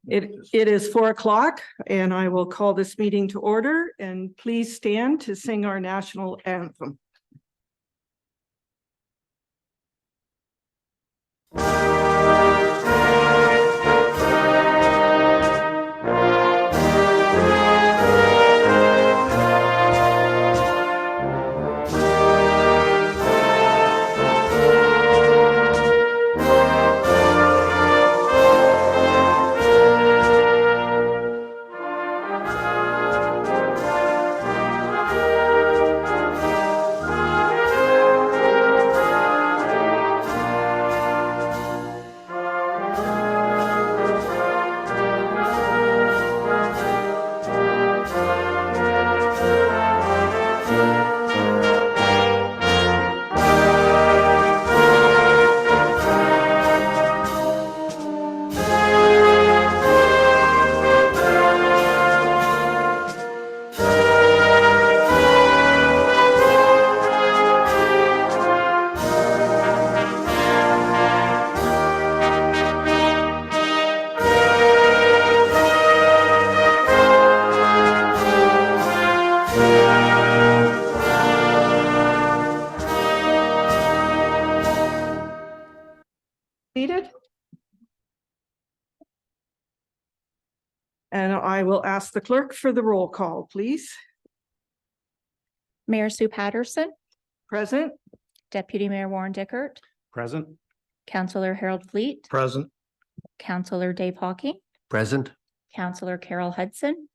It is 4 o'clock and I will call this meeting to order, and please stand to sing our national anthem. Seated. And I will ask the clerk for the roll call, please. Mayor Sue Patterson, Present. Deputy Mayor Warren Dickert, Present. Councillor Harold Fleet, Present. Councillor Dave Hawking, Present. Councillor Carol Hudson,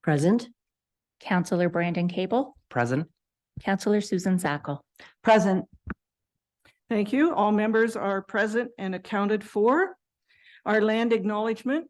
Present. Councillor Brandon Cable, Present. Councillor Susan Sackle. Present. Thank you. All members are present and accounted for. Our land acknowledgement.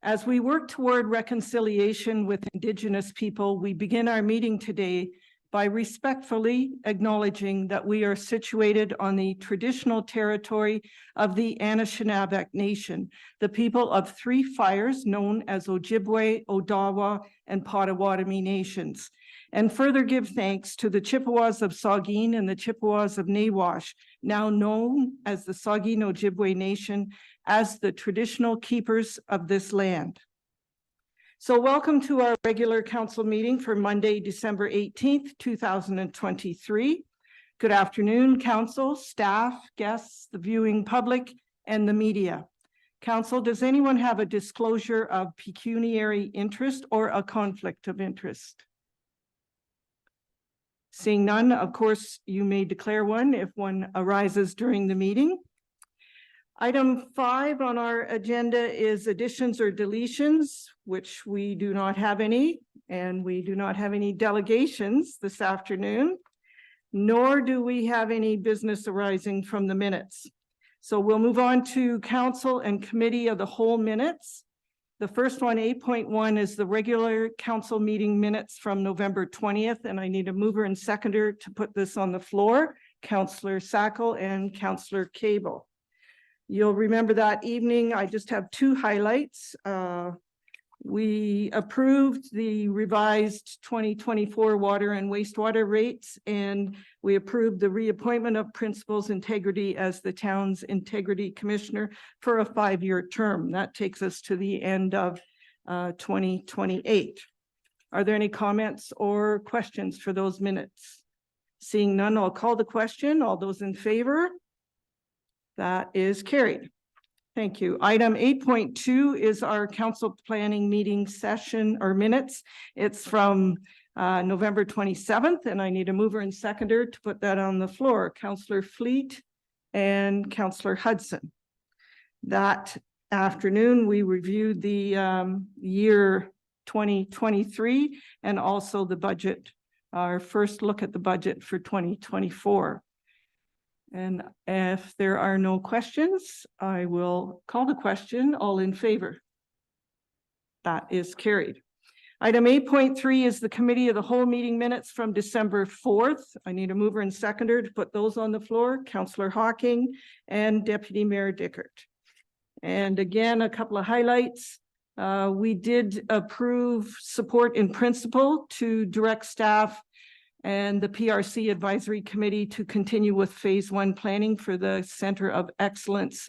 As we work toward reconciliation with Indigenous people, we begin our meeting today by respectfully acknowledging that we are situated on the traditional territory of the Anishinaabe Nation, the people of three fires known as Ojibwe, Odawa, and Potawatomi nations, and further give thanks to the Chippewas of Saugeen and the Chippewas of Nawash, now known as the Saugeen Ojibwe Nation, as the traditional keepers of this land. So welcome to our regular council meeting for Monday, December 18th, 2023. Good afternoon, council, staff, guests, the viewing public, and the media. Council, does anyone have a disclosure of pecuniary interest or a conflict of interest? Seeing none, of course, you may declare one if one arises during the meeting. Item 5 on our agenda is additions or deletions, which we do not have any, and we do not have any delegations this afternoon, nor do we have any business arising from the minutes. So we'll move on to council and committee of the whole minutes. The first one, 8.1, is the regular council meeting minutes from November 20th, and I need a mover and seconder to put this on the floor, Councillor Sackle and Councillor Cable. You'll remember that evening, I just have two highlights. We approved the revised 2024 water and wastewater rates, and we approved the reappointment of Principals Integrity as the town's integrity commissioner for a 5-year term. That takes us to the end of 2028. Are there any comments or questions for those minutes? Seeing none, I'll call the question. All those in favor? That is carried. Thank you. Item 8.2 is our council planning meeting session or minutes. It's from November 27th, and I need a mover and seconder to put that on the floor. Councillor Fleet and Councillor Hudson. That afternoon, we reviewed the year 2023 and also the budget, our first look at the budget for 2024. And if there are no questions, I will call the question. All in favor? That is carried. Item 8.3 is the committee of the whole meeting minutes from December 4th. I need a mover and seconder to put those on the floor. Councillor Hawking and Deputy Mayor Dickert. And again, a couple of highlights. We did approve support in principle to direct staff and the PRC Advisory Committee to continue with phase 1 planning for the Center of Excellence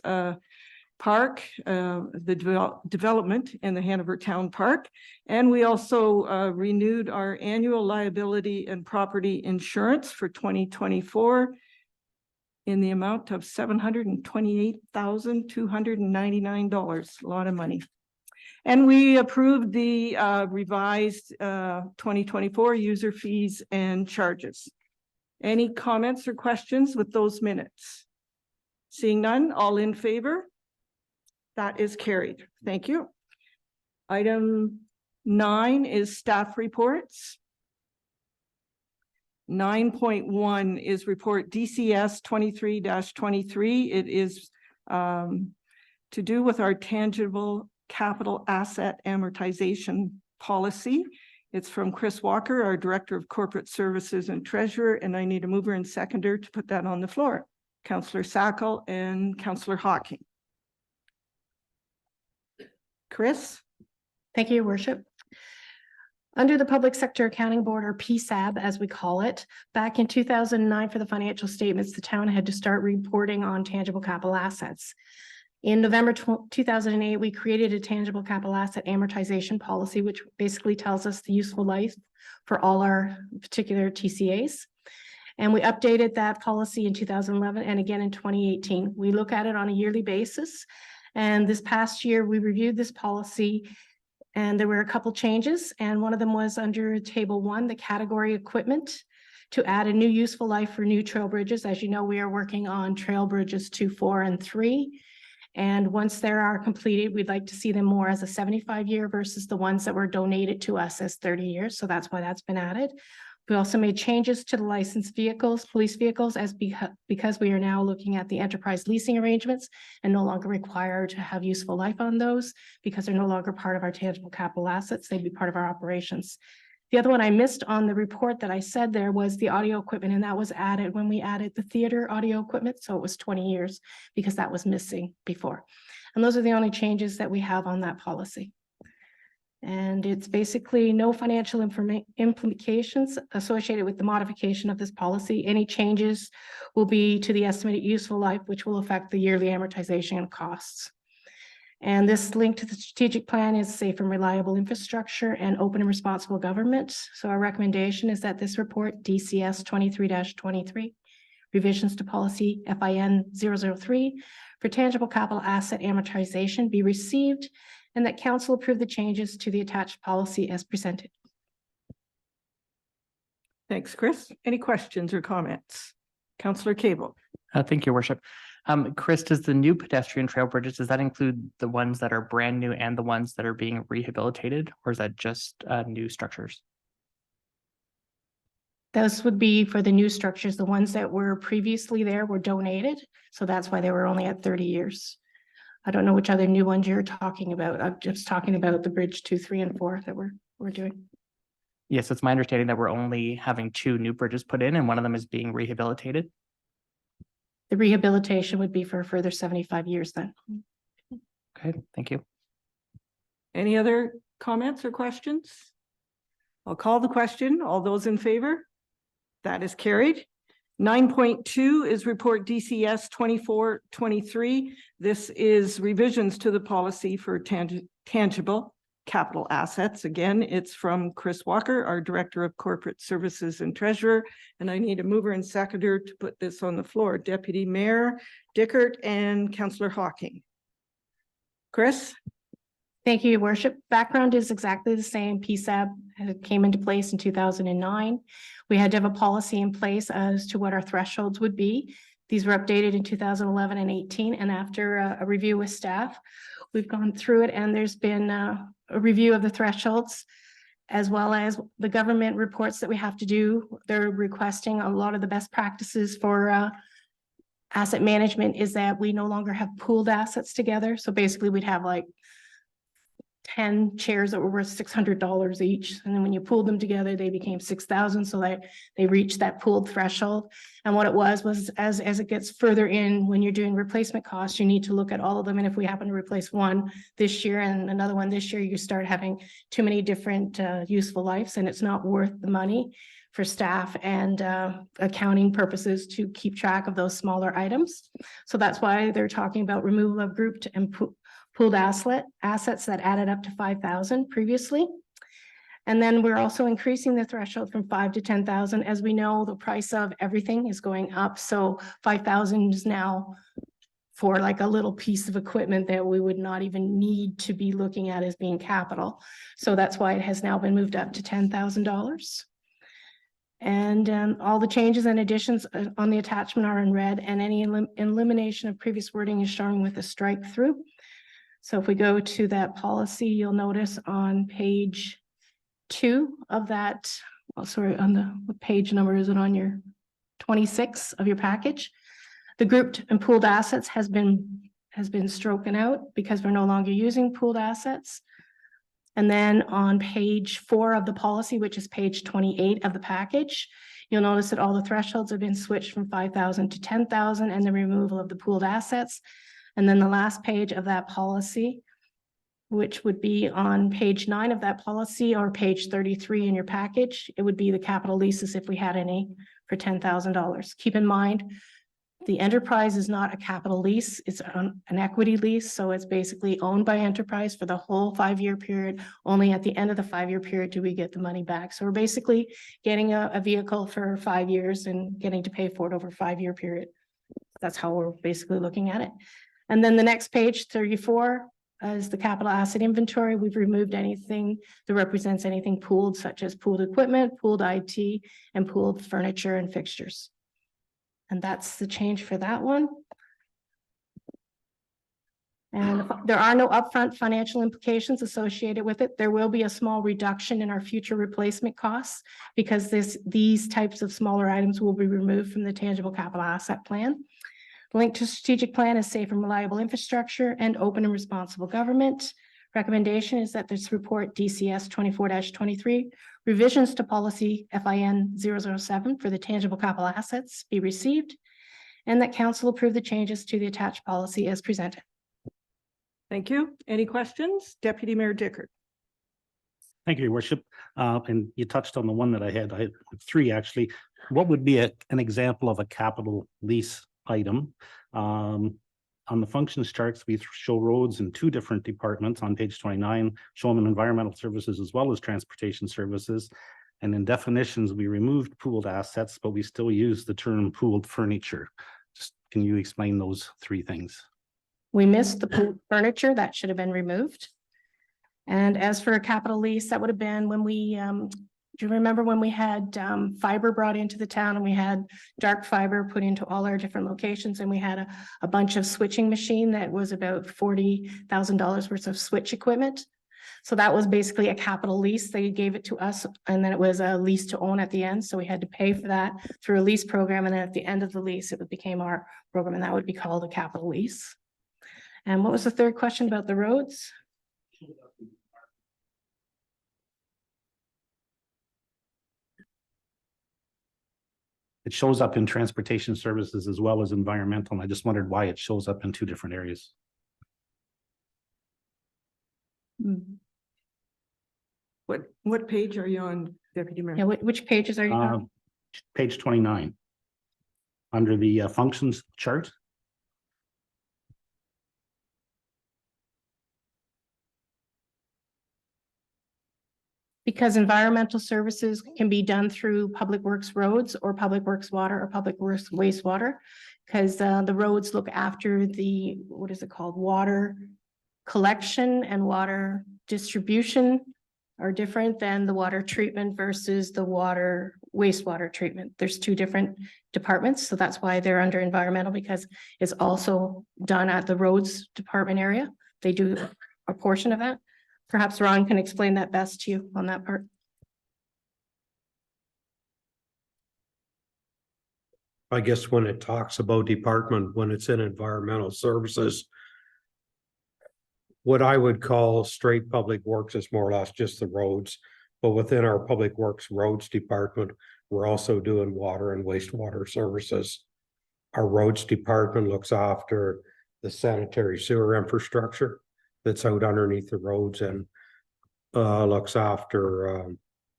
Park, the development in the Hanover Town Park. And we also renewed our annual liability and property insurance for 2024 in the amount of $728,299, a lot of money. And we approved the revised 2024 user fees and charges. Any comments or questions with those minutes? Seeing none, all in favor? That is carried. Thank you. Item 9 is staff reports. 9.1 is report DCS 23-23. It is to do with our tangible capital asset amortization policy. It's from Chris Walker, our Director of Corporate Services and Treasurer, and I need a mover and seconder to put that on the floor. Councillor Sackle and Councillor Hawking. Chris? Thank you, Your Worship. Under the Public Sector Accounting Board, or PSAB, as we call it, back in 2009 for the financial statements, the town had to start reporting on tangible capital assets. In November 2008, we created a tangible capital asset amortization policy, which basically tells us the useful life for all our particular TCAs. And we updated that policy in 2011 and again in 2018. We look at it on a yearly basis. And this past year, we reviewed this policy and there were a couple changes. And one of them was under table 1, the category equipment, to add a new useful life for new trail bridges. As you know, we are working on trail bridges 2, 4, and 3. And once they are completed, we'd like to see them more as a 75-year versus the ones that were donated to us as 30 years. So that's why that's been added. We also made changes to the licensed vehicles, police vehicles, because we are now looking at the enterprise leasing arrangements and no longer required to have useful life on those because they're no longer part of our tangible capital assets. They'd be part of our operations. The other one I missed on the report that I said there was the audio equipment, and that was added when we added the theater audio equipment. So it was 20 years because that was missing before. And those are the only changes that we have on that policy. And it's basically no financial implications associated with the modification of this policy. Any changes will be to the estimated useful life, which will affect the yearly amortization and costs. And this link to the strategic plan is safe and reliable infrastructure and open and responsible government. So our recommendation is that this report, DCS 23-23, revisions to policy FIN 003 for tangible capital asset amortization be received, and that council approve the changes to the attached policy as presented. Thanks, Chris. Any questions or comments? Councillor Cable. Thank you, Your Worship. Chris, does the new pedestrian trail bridges, does that include the ones that are brand new and the ones that are being rehabilitated, or is that just new structures? Those would be for the new structures. The ones that were previously there were donated. So that's why they were only at 30 years. I don't know which other new ones you're talking about. I'm just talking about the bridge 2, 3, and 4 that we're doing. Yes, it's my understanding that we're only having 2 new bridges put in and one of them is being rehabilitated. The rehabilitation would be for a further 75 years then. Okay, thank you. Any other comments or questions? I'll call the question. All those in favor? That is carried. 9.2 is report DCS 24-23. This is revisions to the policy for tangible capital assets. Again, it's from Chris Walker, our Director of Corporate Services and Treasurer. And I need a mover and seconder to put this on the floor. Deputy Mayor Dickert and Councillor Hawking. Chris? Thank you, Your Worship. Background is exactly the same. PSAB came into place in 2009. We had to have a policy in place as to what our thresholds would be. These were updated in 2011 and 18. And after a review with staff, we've gone through it and there's been a review of the thresholds as well as the government reports that we have to do. They're requesting a lot of the best practices for asset management is that we no longer have pooled assets together. So basically we'd have like 10 chairs that were worth $600 each. And then when you pooled them together, they became 6,000. So they reached that pooled threshold. And what it was as it gets further in, when you're doing replacement costs, you need to look at all of them. And if we happen to replace one this year and another one this year, you start having too many different useful lives and it's not worth the money for staff and accounting purposes to keep track of those smaller items. So that's why they're talking about removal of grouped and pooled assets that added up to 5,000 previously. And then we're also increasing the threshold from 5 to 10,000. As we know, the price of everything is going up. So 5,000 is now for like a little piece of equipment that we would not even need to be looking at as being capital. So that's why it has now been moved up to $10,000. And all the changes and additions on the attachment are in red, and any elimination of previous wording is shown with a strike through. So if we go to that policy, you'll notice on page 2 of that, on what page number is it on your 26 of your package? The grouped and pooled assets has been stroken out because we're no longer using pooled assets. And then on page 4 of the policy, which is page 28 of the package, you'll notice that all the thresholds have been switched from 5,000 to 10,000 and the removal of the pooled assets. And then the last page of that policy, which would be on page 9 of that policy or page 33 in your package, it would be the capital leases if we had any for $10,000. Keep in mind, the enterprise is not a capital lease, it's an equity lease. So it's basically owned by enterprise for the whole 5-year period. Only at the end of the 5-year period do we get the money back. So we're basically getting a vehicle for 5 years and getting to pay for it over a 5-year period. That's how we're basically looking at it. And then the next page, 34, is the capital asset inventory. We've removed anything that represents anything pooled, such as pooled equipment, pooled IT, and pooled furniture and fixtures. And that's the change for that one. And there are no upfront financial implications associated with it. There will be a small reduction in our future replacement costs because these types of smaller items will be removed from the tangible capital asset plan. The link to strategic plan is safe and reliable infrastructure and open and responsible government. Recommendation is that this report DCS 24-23 revisions to policy FIN 007 for the tangible capital assets be received, and that council approve the changes to the attached policy as presented. Thank you. Any questions? Deputy Mayor Dickert. Thank you, Your Worship. And you touched on the one that I had 3 actually. What would be an example of a capital lease item? On the functions charts, we show roads in 2 different departments on page 29, show them in environmental services as well as transportation services. And in definitions, we removed pooled assets, but we still use the term pooled furniture. Just, can you explain those 3 things? We missed the pooled furniture that should have been removed. And as for a capital lease, that would have been when we, do you remember when we had fiber brought into the town and we had dark fiber put into all our different locations, and we had a bunch of switching machine that was about $40,000 worth of switch equipment. So that was basically a capital lease. They gave it to us and then it was a lease to own at the end. So we had to pay for that through a lease program. And then at the end of the lease, it became our program, and that would be called a capital lease. And what was the third question about the roads? It shows up in transportation services as well as environmental. And I just wondered why it shows up in 2 different areas. What page are you on, Deputy Mayor? Yeah, which pages are you on? Page 29. Under the functions chart. Because environmental services can be done through Public Works roads or Public Works water or Public Works wastewater. Because the roads look after the, what is it called? Water collection and water distribution are different than the water treatment versus the water wastewater treatment. There's 2 different departments. So that's why they're under environmental, because it's also done at the roads department area. They do a portion of that. Perhaps Ron can explain that best to you on that part. I guess when it talks about department, when it's in environmental services, what I would call straight public works is more or less just the roads. But within our public works roads department, we're also doing water and wastewater services. Our roads department looks after the sanitary sewer infrastructure that's out underneath the roads, and looks after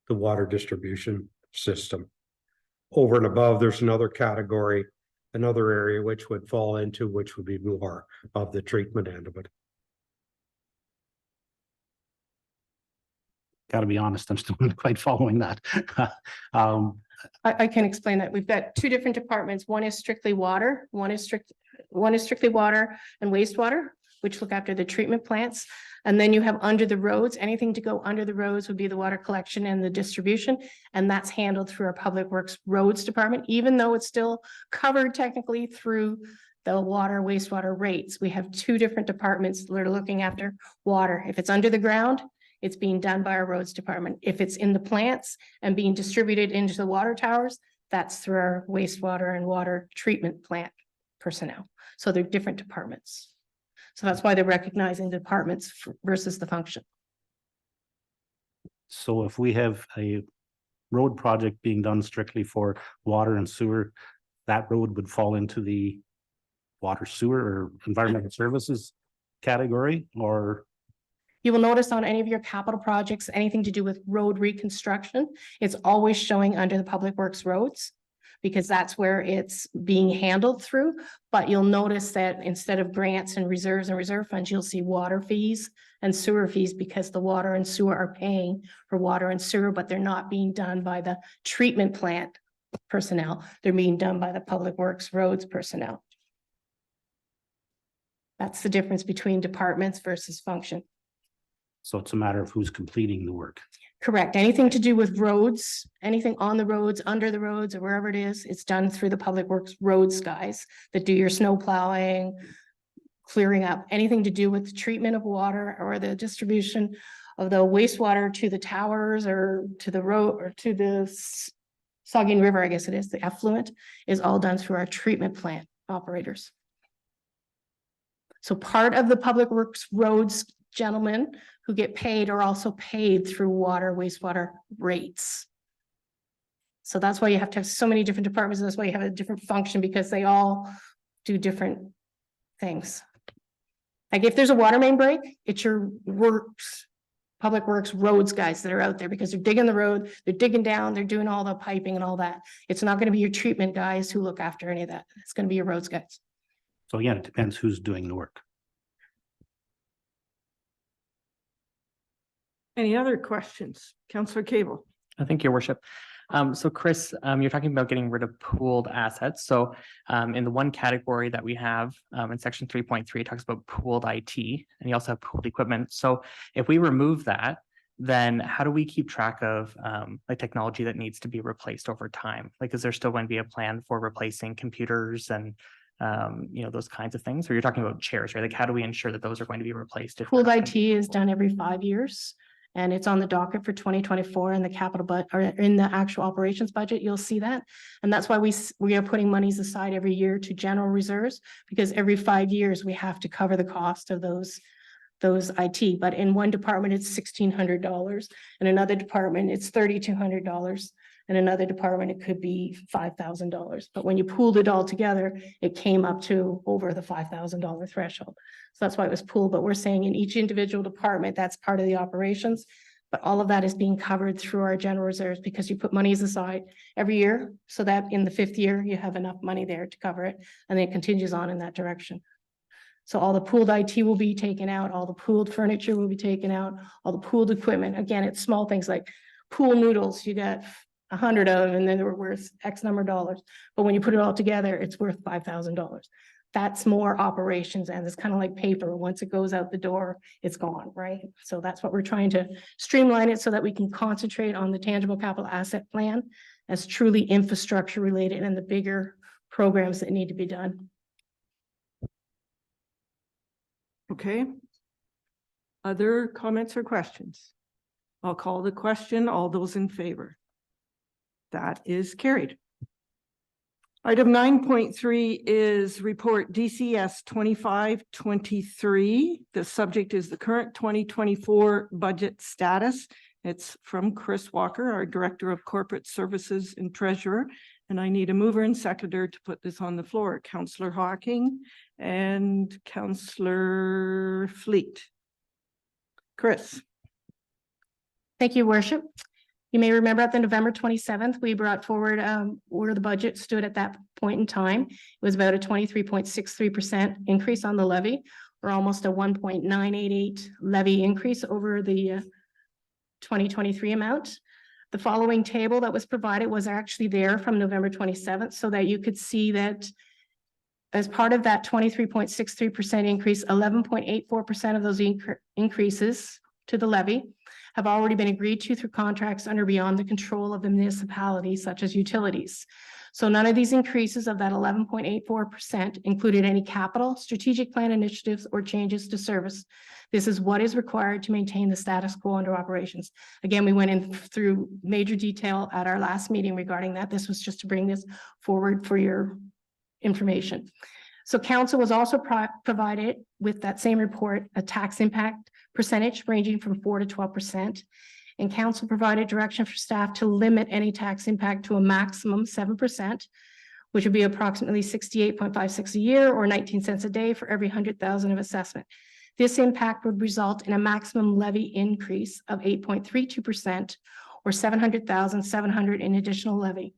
the water distribution system. Over and above, there's another category, another area which would fall into, which would be more of the treatment end of it. Got to be honest, I'm still not quite following that. I can explain that. We've got two different departments. One is strictly water, one is strictly water and wastewater, which look after the treatment plants. And then you have under the roads, anything to go under the roads would be the water collection and the distribution. And that's handled through our Public Works Roads Department, even though it's still covered technically through the water wastewater rates. We have two different departments that are looking after water. If it's under the ground, it's being done by our roads department. If it's in the plants and being distributed into the water towers, that's through our wastewater and water treatment plant personnel. So they're different departments. So that's why they're recognizing the departments versus the function. So if we have a road project being done strictly for water and sewer, that road would fall into the water, sewer, or environmental services category, or? You will notice on any of your capital projects, anything to do with road reconstruction, it's always showing under the Public Works roads, because that's where it's being handled through. But you'll notice that instead of grants and reserve funds, you'll see water fees and sewer fees, because the water and sewer are paying for water and sewer, but they're not being done by the treatment plant personnel. They're being done by the Public Works roads personnel. That's the difference between departments versus function. So it's a matter of who's completing the work. Correct. Anything to do with roads, anything on the roads, under the roads, or wherever it is, it's done through the Public Works roads guys that do your snow plowing, clearing up, anything to do with the treatment of water or the distribution of the wastewater to the towers or to the road or to the Saugeen River, I guess it is, the effluent, is all done through our treatment plant operators. So part of the Public Works roads gentlemen who get paid are also paid through water, wastewater rates. So that's why you have to have so many different departments. And that's why you have a different function, because they all do different things. Like if there's a water main break, it's your works, Public Works roads guys that are out there, because they're digging the road, they're digging down, they're doing all the piping and all that. It's not going to be your treatment guys who look after any of that. It's going to be your roads guys. So again, it depends who's doing the work. Any other questions? Councillor Cable? Thank you, Your Worship. So Chris, you're talking about getting rid of pooled assets. So in the one category that we have in section 3.3, it talks about pooled IT, and you also have pooled equipment. So if we remove that, then how do we keep track of like technology that needs to be replaced over time? Like, is there still going to be a plan for replacing computers and those kinds of things? Or you're talking about chairs, right? Like, how do we ensure that those are going to be replaced? Pooled IT is done every 5 years. And it's on the docket for 2024 in the capital budget or in the actual operations budget. You'll see that. And that's why we are putting monies aside every year to general reserves, because every 5 years we have to cover the cost of those IT. But in one department, it's $1,600. In another department, it's $3,200. In another department, it could be $5,000. But when you pooled it all together, it came up to over the $5,000 threshold. So that's why it was pooled. But we're saying in each individual department, that's part of the operations. But all of that is being covered through our general reserves, because you put monies aside every year so that in the 5th year, you have enough money there to cover it. And then it continues on in that direction. So all the pooled IT will be taken out. All the pooled furniture will be taken out. All the pooled equipment. Again, it's small things like pool noodles. You got 100 of them and then they were worth X number of dollars. But when you put it all together, it's worth $5,000. That's more operations, and it's kind of like paper. Once it goes out the door, it's gone, right? So that's what we're trying to streamline it so that we can concentrate on the tangible capital asset plan as truly infrastructure related and the bigger programs that need to be done. Okay. Other comments or questions? I'll call the question. All those in favor? That is carried. Item 9.3 is report DCS 2523. The subject is the current 2024 budget status. It's from Chris Walker, our Director of Corporate Services and Treasurer. And I need a mover and seconder to put this on the floor. Councillor Hawking and Councillor Fleet. Chris. Thank you, Worship. You may remember at the November 27th, we brought forward where the budget stood at that point in time. It was about a 23.63% increase on the levy, or almost a 1.988 levy increase over the 2023 amount. The following table that was provided was actually there from November 27th, so that you could see that as part of that 23.63% increase, 11.84% of those increases to the levy have already been agreed to through contracts under beyond the control of the municipality, such as utilities. So none of these increases of that 11.84% included any capital, strategic plan initiatives, or changes to service. This is what is required to maintain the status quo under operations. Again, we went in through major detail at our last meeting regarding that. This was just to bring this forward for your information. So council was also provided with that same report, a tax impact percentage ranging from 4 to 12%. And council provided direction for staff to limit any tax impact to a maximum 7%, which would be approximately 68.56 a year or 19 cents a day for every 100,000 of assessment. This impact would result in a maximum levy increase of 8.32% or 700,700 in additional levy.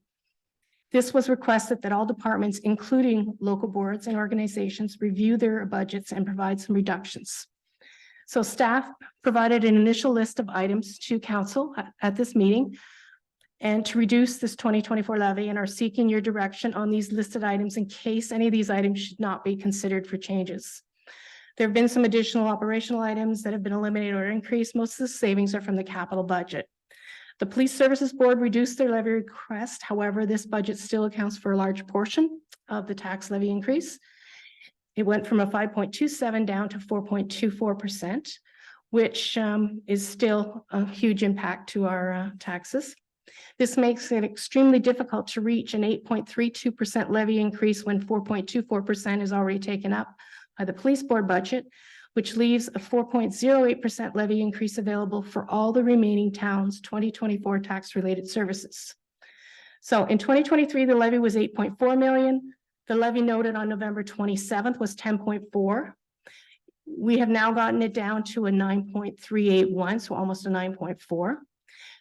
This was requested that all departments, including local boards and organizations, review their budgets and provide some reductions. So staff provided an initial list of items to council at this meeting and to reduce this 2024 levy, and are seeking your direction on these listed items in case any of these items should not be considered for changes. There have been some additional operational items that have been eliminated or increased. Most of the savings are from the capital budget. The Police Services Board reduced their levy request. However, this budget still accounts for a large portion of the tax levy increase. It went from a 5.27 down to 4.24%, which is still a huge impact to our taxes. This makes it extremely difficult to reach an 8.32% levy increase when 4.24% is already taken up by the police board budget, which leaves a 4.08% levy increase available for all the remaining towns' 2024 tax-related services. So in 2023, the levy was 8.4 million. The levy noted on November 27th was 10.4. We have now gotten it down to a 9.381, so almost a 9.4.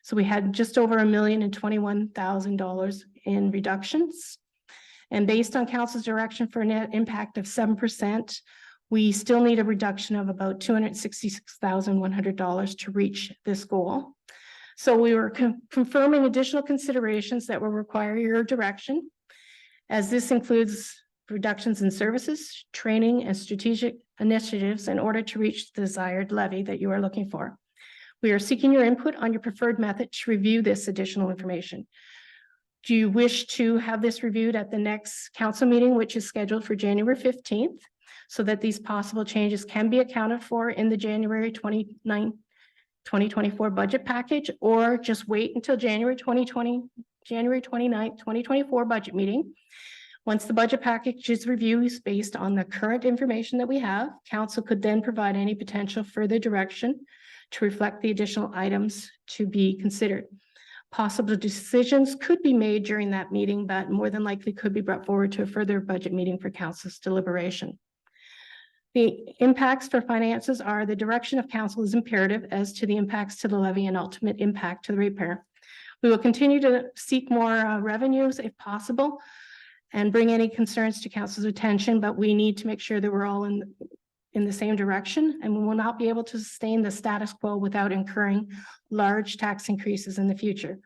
So we had just over $1,021,000 in reductions. And based on council's direction for a net impact of 7%, we still need a reduction of about $266,100 to reach this goal. So we were confirming additional considerations that will require your direction, as this includes reductions in services, training, and strategic initiatives in order to reach the desired levy that you are looking for. We are seeking your input on your preferred method to review this additional information. Do you wish to have this reviewed at the next council meeting, which is scheduled for January 15th, so that these possible changes can be accounted for in the January 2024 budget package, or just wait until January 29th, 2024 budget meeting? Once the budget package is reviewed based on the current information that we have, council could then provide any potential further direction to reflect the additional items to be considered. Possible decisions could be made during that meeting, but more than likely could be brought forward to a further budget meeting for council's deliberation. The impacts for finances are: the direction of council is imperative as to the impacts to the levy and ultimate impact to the ratepayer. We will continue to seek more revenues if possible and bring any concerns to council's attention, but we need to make sure that we're all in the same direction, and we will not be able to sustain the status quo without incurring large tax increases in the future.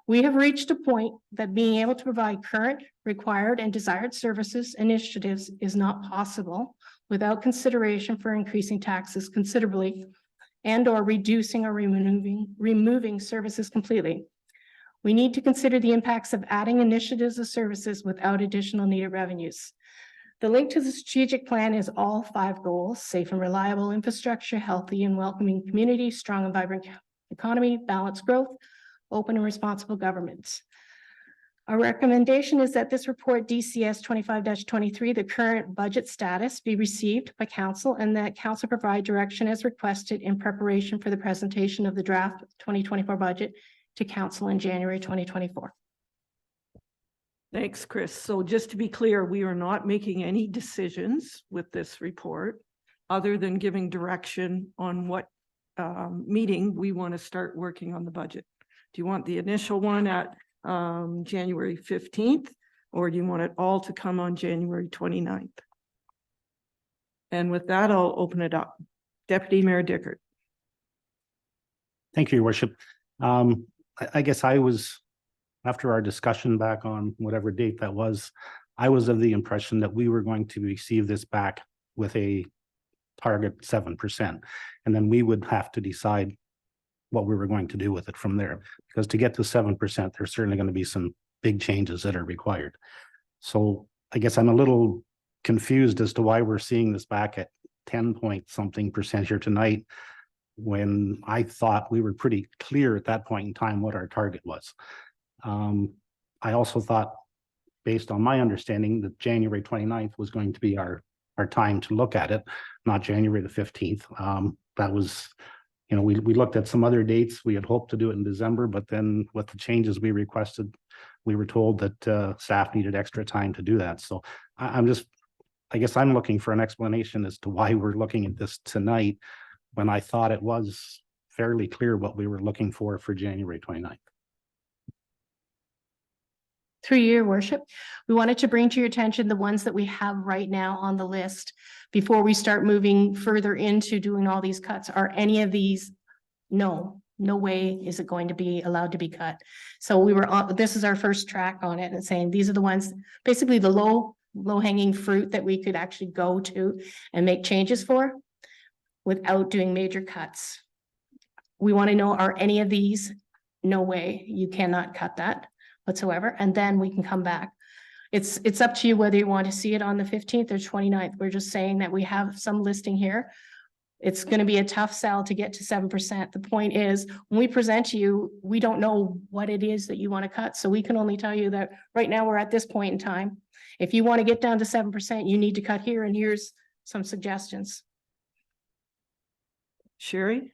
We have reached a point that being able to provide current, required, and desired services initiatives is not possible without consideration for increasing taxes considerably and or reducing or removing services completely. We need to consider the impacts of adding initiatives of services without additional needed revenues. The link to the strategic plan is all 5 goals: safe and reliable infrastructure, healthy and welcoming community, strong and vibrant economy, balanced growth, open and responsible government. Our recommendation is that this report DCS 25-23, the current budget status, be received by council, and that council provide direction as requested in preparation for the presentation of the draft 2024 budget to council in January 2024. Thanks, Chris. So just to be clear, we are not making any decisions with this report other than giving direction on what meeting we want to start working on the budget. Do you want the initial one at January 15th? Or do you want it all to come on January 29th? And with that, I'll open it up. Deputy Mayor Dickert. Thank you, Your Worship. I guess I was, after our discussion back on whatever date that was, I was of the impression that we were going to receive this back with a target 7%. And then we would have to decide what we were going to do with it from there. Because to get to 7%, there's certainly going to be some big changes that are required. So I guess I'm a little confused as to why we're seeing this back at 10 point something percent here tonight, when I thought we were pretty clear at that point in time what our target was. I also thought, based on my understanding, that January 29th was going to be our time to look at it, not January the 15th. That was, you know, we looked at some other dates. We had hoped to do it in December, but then with the changes we requested, we were told that staff needed extra time to do that. So I guess I'm looking for an explanation as to why we're looking at this tonight, when I thought it was fairly clear what we were looking for January 29th. Through your worship, we wanted to bring to your attention the ones that we have right now on the list before we start moving further into doing all these cuts. Are any of these? No way is it going to be allowed to be cut. So we were on, this is our first track on it and saying these are the ones, basically the low hanging fruit that we could actually go to and make changes for without doing major cuts. We want to know, are any of these? No way, you cannot cut that whatsoever, and then we can come back. It's up to you whether you want to see it on the 15th or 29th. We're just saying that we have some listing here. It's going to be a tough sell to get to 7%. The point is, when we present to you, we don't know what it is that you want to cut. So we can only tell you that right now we're at this point in time. If you want to get down to 7%, you need to cut here, and here's some suggestions. Sherry?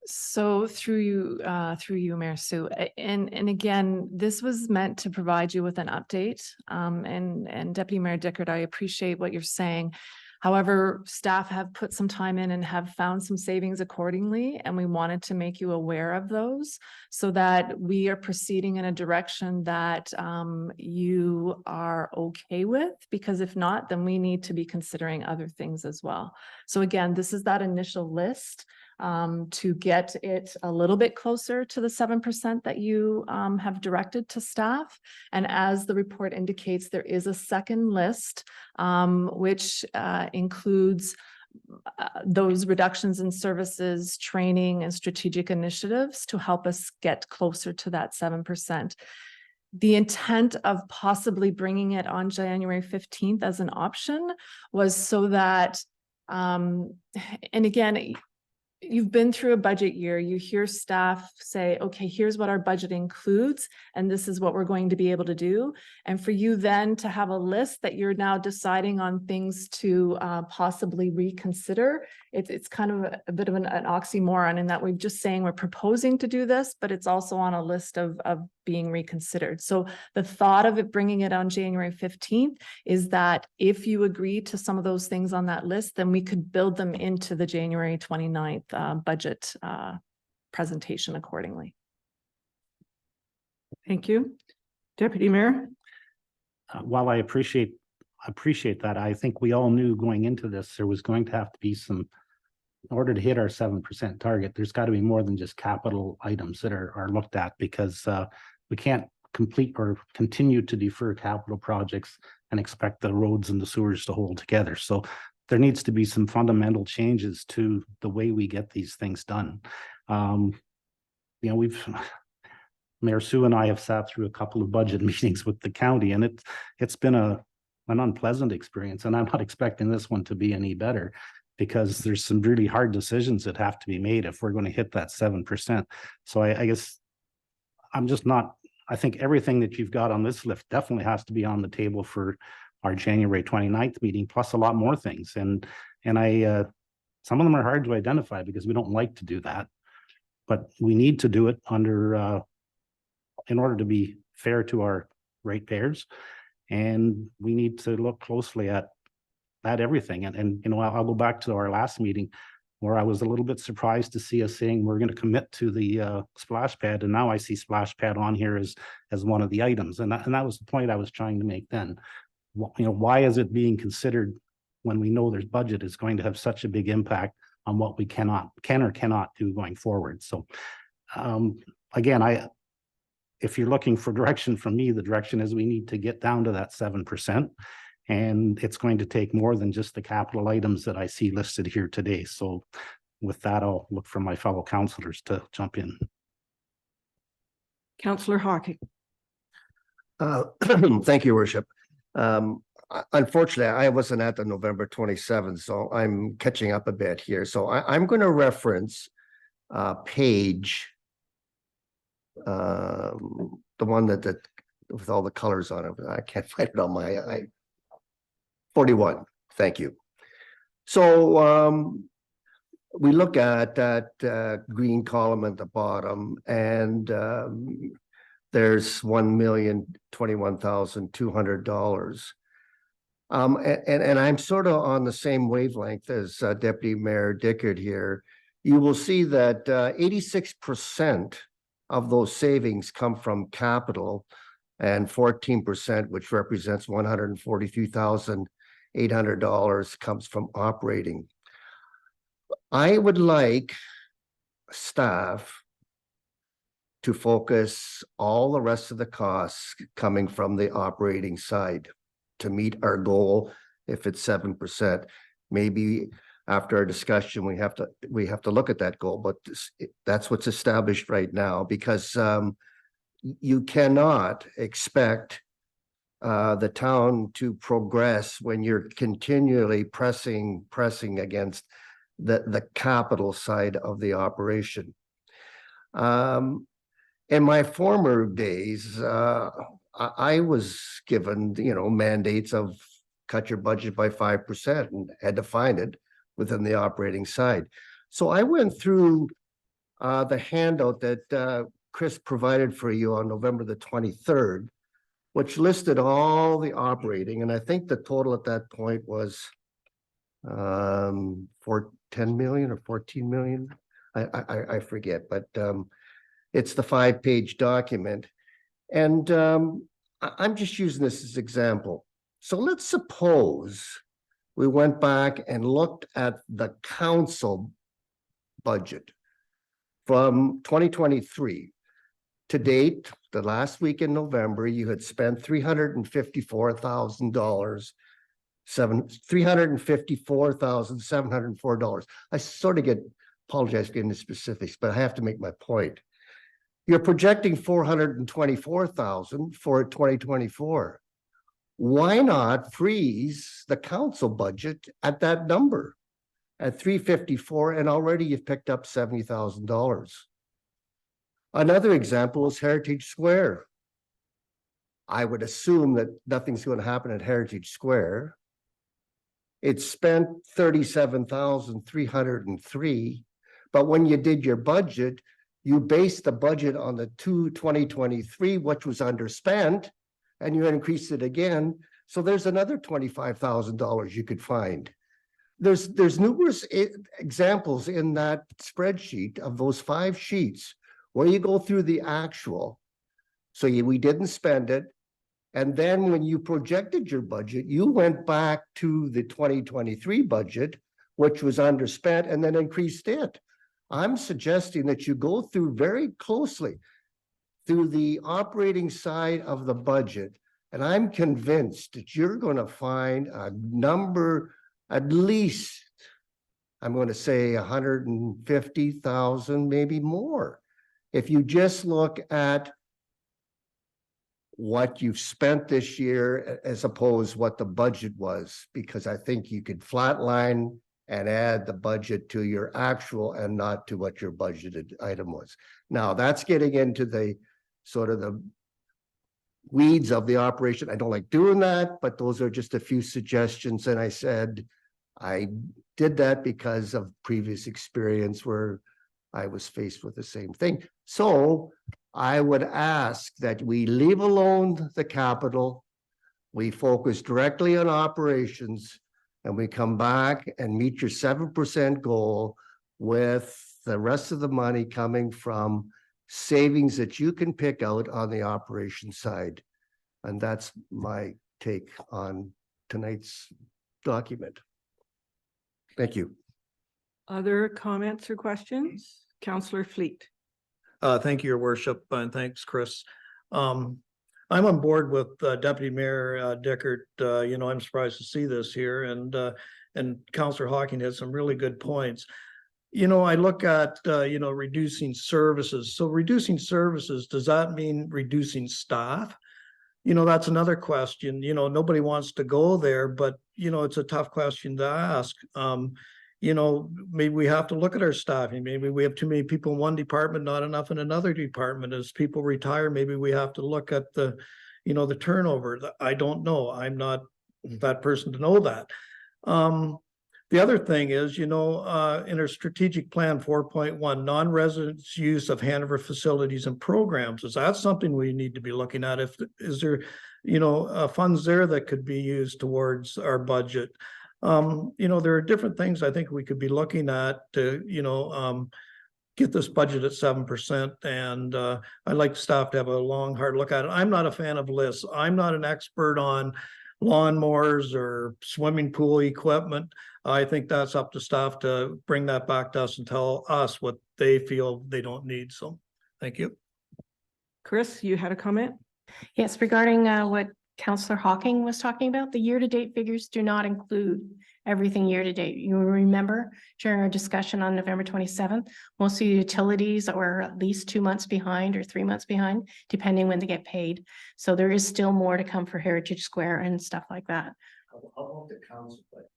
So through you, Mayor Sue, and again, this was meant to provide you with an update. And Deputy Mayor Dickert, I appreciate what you're saying. However, staff have put some time in and have found some savings accordingly, and we wanted to make you aware of those so that we are proceeding in a direction that you are okay with, because if not, then we need to be considering other things as well. So again, this is that initial list to get it a little bit closer to the 7% that you have directed to staff. And as the report indicates, there is a second list, which includes those reductions in services, training, and strategic initiatives to help us get closer to that 7%. The intent of possibly bringing it on January 15th as an option was so that, and again, you've been through a budget year, you hear staff say, okay, here's what our budget includes, and this is what we're going to be able to do. And for you then to have a list that you're now deciding on things to possibly reconsider, it's kind of a bit of an oxymoron in that we're just saying we're proposing to do this, but it's also on a list of being reconsidered. So the thought of it bringing it on January 15th is that if you agree to some of those things on that list, then we could build them into the January 29th budget presentation accordingly. Thank you. Deputy Mayor? While I appreciate that, I think we all knew going into this, there was going to have to be some, in order to hit our 7% target, there's got to be more than just capital items that are looked at, because we can't complete or continue to defer capital projects and expect the roads and the sewers to hold together. So there needs to be some fundamental changes to the way we get these things done. You know, Mayor Sue and I have sat through a couple of budget meetings with the county, and it's been an unpleasant experience, and I'm not expecting this one to be any better, because there's some really hard decisions that have to be made if we're going to hit that 7%. So I guess I'm just not, I think everything that you've got on this list definitely has to be on the table for our January 29th meeting, plus a lot more things. And some of them are hard to identify because we don't like to do that, but we need to do it under, in order to be fair to our ratepayers. And we need to look closely at everything. And you know, I'll go back to our last meeting where I was a little bit surprised to see us saying we're going to commit to the splash pad, and now I see splash pad on here as one of the items, and that was the point I was trying to make then. Why is it being considered when we know there's budget is going to have such a big impact on what we can or cannot do going forward? So again, if you're looking for direction from me, the direction is we need to get down to that 7%. And it's going to take more than just the capital items that I see listed here today. So with that, I'll look for my fellow councillors to jump in. Councillor Hawking. Thank you, Worship. Unfortunately, I wasn't at the November 27th, so I'm catching up a bit here. So I'm going to reference page, the one that with all the colors on it. I can't find it on my 41. Thank you. So we look at that green column at the bottom, and there's $1,021,200. And I'm sort of on the same wavelength as Deputy Mayor Dickert here. You will see that 86% of those savings come from capital, and 14%, which represents $143,800, comes from operating. I would like staff to focus all the rest of the costs coming from the operating side to meet our goal. If it's 7%, maybe after our discussion, we have to look at that goal, but that's what's established right now, because you cannot expect the town to progress when you're continually pressing against the capital side of the operation. In my former days, I was given, mandates of cut your budget by 5% and had to find it within the operating side. So I went through the handout that Chris provided for you on November the 23rd, which listed all the operating, and I think the total at that point was for 10 million or 14 million. I forget, but it's the 5-page document. And I'm just using this as an example. So let's suppose we went back and looked at the council budget from 2023 to date. The last week in November, you had spent $354,000, $354,704. I sort of apologize for getting the specifics, but I have to make my point. You're projecting $424,000 for 2024. Why not freeze the council budget at that number at 354, and already you've picked up $70,000. Another example is Heritage Square. I would assume that nothing's going to happen at Heritage Square. It spent $37,303, but when you did your budget, you based the budget on the 2023, which was underspent, and you increased it again. So there's another $25,000 you could find. There's numerous examples in that spreadsheet of those 5 sheets where you go through the actual. So we didn't spend it. And then when you projected your budget, you went back to the 2023 budget, which was underspent, and then increased it. I'm suggesting that you go through very closely through the operating side of the budget. And I'm convinced that you're going to find a number, at least, I'm going to say 150,000, maybe more. If you just look at what you've spent this year as opposed what the budget was, because I think you could flatline and add the budget to your actual and not to what your budgeted item was. Now that's getting into the sort of the weeds of the operation. I don't like doing that, but those are just a few suggestions. And I said, I did that because of previous experience where I was faced with the same thing. So I would ask that we leave alone the capital, we focus directly on operations, and we come back and meet your 7% goal with the rest of the money coming from savings that you can pick out on the operation side. And that's my take on tonight's document. Thank you. Other comments or questions? Counselor Fleet. Thank you, your worship, and thanks, Chris. I'm on board with Deputy Mayor Dickert. I'm surprised to see this here, and Councillor Hawking had some really good points. I look at, reducing services. So reducing services, does that mean reducing staff? That's another question. Nobody wants to go there, but, it's a tough question to ask. Maybe we have to look at our staffing. Maybe we have too many people in one department, not enough in another department. As people retire, maybe we have to look at the turnover. I don't know. I'm not that person to know that. The other thing is, in our strategic plan 4.1, non-residents use of Hanover facilities and programs, is that something we need to be looking at? Is there, funds there that could be used towards our budget? There are different things I think we could be looking at to, get this budget at 7%. And I'd like staff to have a long, hard look at it. I'm not a fan of lists. I'm not an expert on lawnmowers or swimming pool equipment. I think that's up to staff to bring that back to us and tell us what they feel they don't need. So thank you. Chris, you had a comment? Yes, regarding what Councillor Hawking was talking about, the year-to-date figures do not include everything year-to-date. You will remember during our discussion on November 27th, most of the utilities are at least 2 months behind or 3 months behind, depending when they get paid. So there is still more to come for Heritage Square and stuff like that. The council, but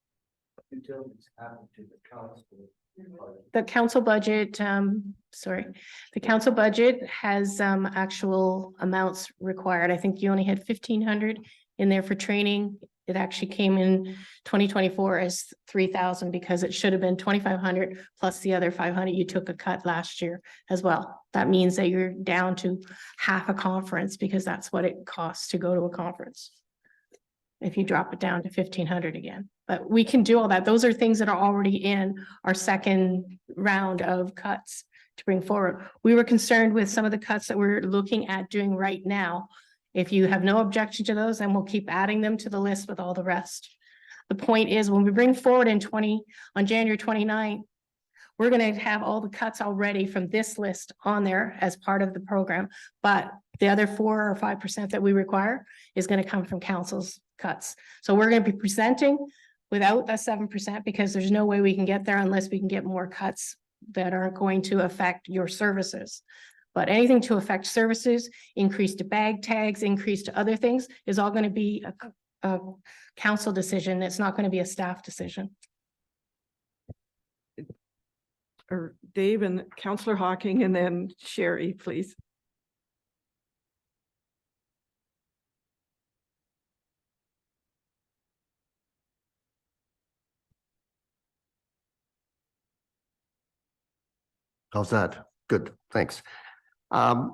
utilities happen to the council. The council budget, the council budget has actual amounts required. I think you only had 1,500 in there for training. It actually came in 2024 as 3,000 because it should have been 2,500 plus the other 500 you took a cut last year as well. That means that you're down to half a conference because that's what it costs to go to a conference. If you drop it down to 1,500 again, but we can do all that. Those are things that are already in our second round of cuts to bring forward. We were concerned with some of the cuts that we're looking at doing right now. If you have no objection to those, then we'll keep adding them to the list with all the rest. The point is when we bring forward on January 29th, we're going to have all the cuts already from this list on there as part of the program. But the other 4 or 5% that we require is going to come from council's cuts. So we're going to be presenting without the 7% because there's no way we can get there unless we can get more cuts that aren't going to affect your services. But anything to affect services, increase to bag tags, increase to other things is all going to be a council decision. It's not going to be a staff decision. Or Dave and Councillor Hawking and then Sherry, please. How's that? Good, thanks. I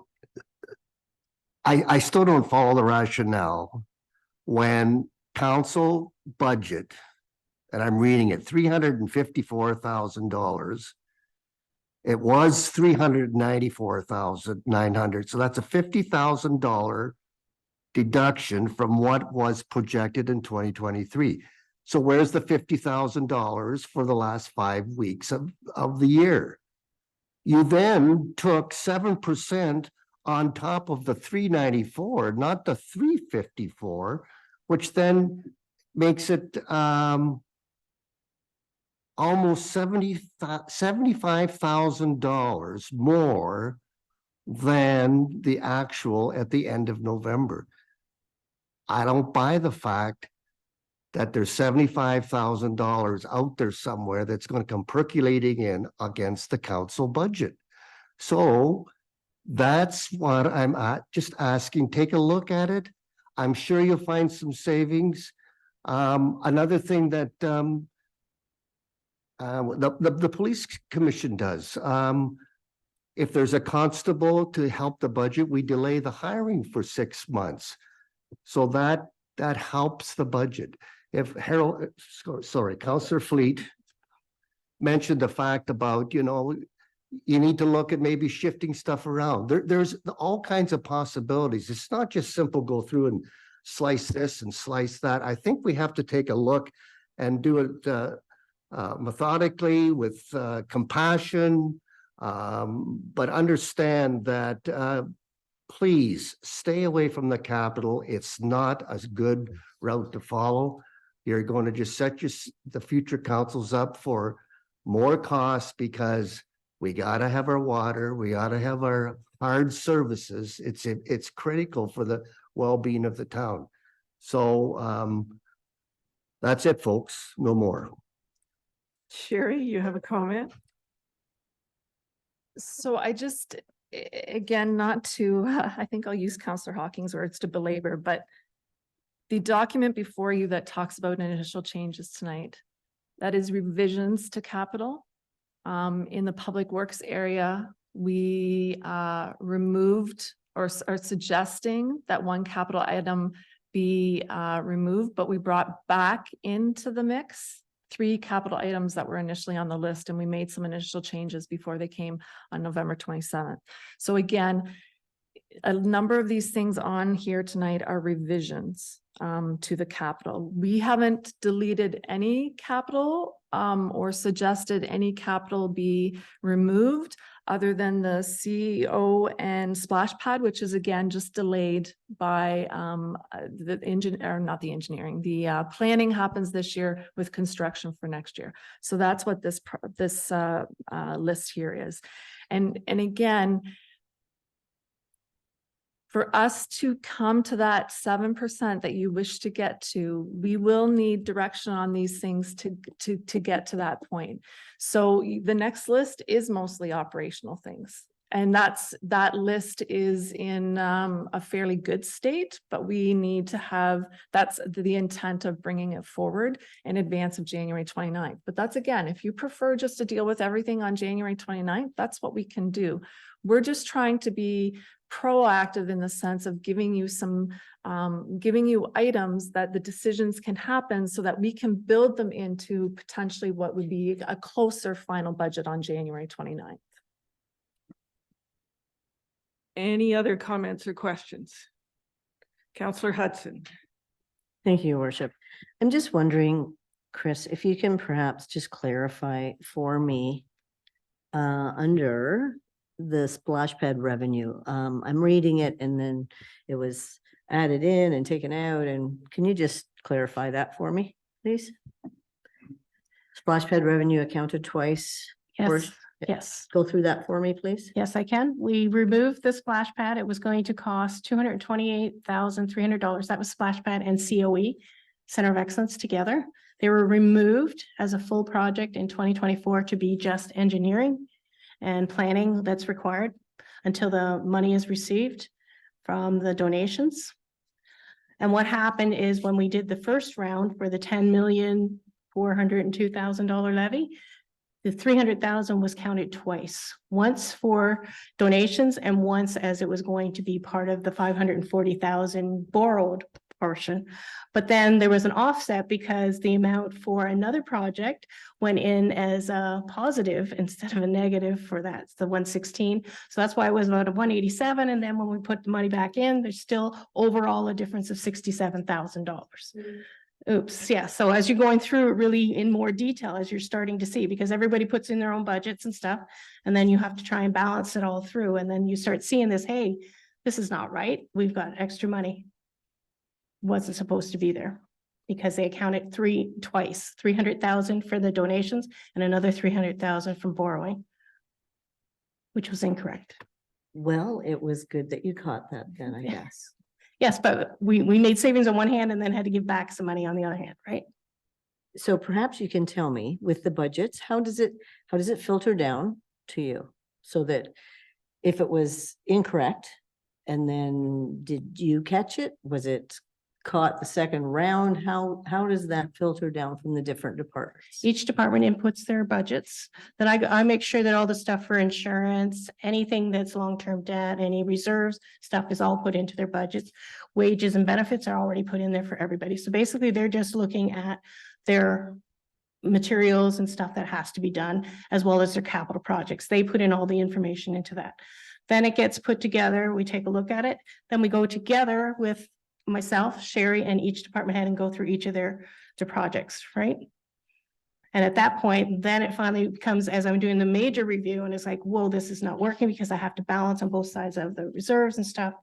still don't follow the rationale when council budget, and I'm reading it, $354,000. It was $394,900. So that's a $50,000 deduction from what was projected in 2023. So where's the $50,000 for the last 5 weeks of the year? You then took 7% on top of the 394, not the 354, which then makes it almost $75,000 more than the actual at the end of November. I don't buy the fact that there's $75,000 out there somewhere that's going to come percolating in against the council budget. So that's what I'm just asking. Take a look at it. I'm sure you'll find some savings. Another thing that the police commission does, if there's a constable to help the budget, we delay the hiring for 6 months. So that helps the budget. If Councillor Fleet, mentioned the fact about, you need to look at maybe shifting stuff around. There's all kinds of possibilities. It's not just simple go through and slice this and slice that. I think we have to take a look and do it methodically with compassion, but understand that please stay away from the capital. It's not a good route to follow. You're going to just set the future councils up for more costs because we got to have our water. We got to have our hard services. It's critical for the well-being of the town. So that's it, folks. No more. Sherry, you have a comment? So I just, again, not to, I think I'll use Councillor Hawking's words to belabor, but the document before you that talks about initial changes tonight, that is revisions to capital. In the public works area, we removed or are suggesting that one capital item be removed, but we brought back into the mix 3 capital items that were initially on the list, and we made some initial changes before they came on November 27th. So again, a number of these things on here tonight are revisions to the capital. We haven't deleted any capital or suggested any capital be removed other than the CEO and splash pad, which is again just delayed by the planning happens this year with construction for next year. So that's what this list here is. And again, for us to come to that 7% that you wish to get to, we will need direction on these things to get to that point. So the next list is mostly operational things. And that list is in a fairly good state, but we need to have, that's the intent of bringing it forward in advance of January 29th. But that's again, if you prefer just to deal with everything on January 29th, that's what we can do. We're just trying to be proactive in the sense of giving you some, giving you items that the decisions can happen so that we can build them into potentially what would be a closer final budget on January 29th. Any other comments or questions? Councillor Hudson. Thank you, Your Worship. I'm just wondering, Chris, if you can perhaps just clarify for me under the splash pad revenue. I'm reading it and then it was added in and taken out. And can you just clarify that for me, please? Splash pad revenue accounted twice. Yes, yes. Go through that for me, please. Yes, I can. We removed the splash pad. It was going to cost $228,300. That was splash pad and COE, Center of Excellence together. They were removed as a full project in 2024 to be just engineering and planning that's required until the money is received from the donations. And what happened is when we did the first round for the $10,402,000 levy, the 300,000 was counted twice, once for donations and once as it was going to be part of the 540,000 borrowed portion. But then there was an offset because the amount for another project went in as a positive instead of a negative for that. It's the 116. So that's why it was about a 187. And then when we put the money back in, there's still overall a difference of $67,000. Oops, yeah. So as you're going through it really in more detail, as you're starting to see, because everybody puts in their own budgets and stuff, and then you have to try and balance it all through. And then you start seeing this, hey, this is not right. We've got extra money. Wasn't supposed to be there because they accounted twice, 300,000 for the donations and another 300,000 from borrowing, which was incorrect. Well, it was good that you caught that then, I guess. Yes, but we made savings on one hand and then had to give back some money on the other hand, right? So perhaps you can tell me with the budgets, how does it filter down to you? So that if it was incorrect, and then did you catch it? Was it caught the second round? How does that filter down from the different departments? Each department inputs their budgets. Then I make sure that all the stuff for insurance, anything that's long-term debt, any reserves, stuff is all put into their budgets. Wages and benefits are already put in there for everybody. So basically they're just looking at their materials and stuff that has to be done, as well as their capital projects. They put in all the information into that. Then it gets put together, we take a look at it, then we go together with myself, Sherry, and each department head and go through each of their projects, right? And at that point, then it finally becomes, as I'm doing the major review, and it's like, whoa, this is not working because I have to balance on both sides of the reserves and stuff.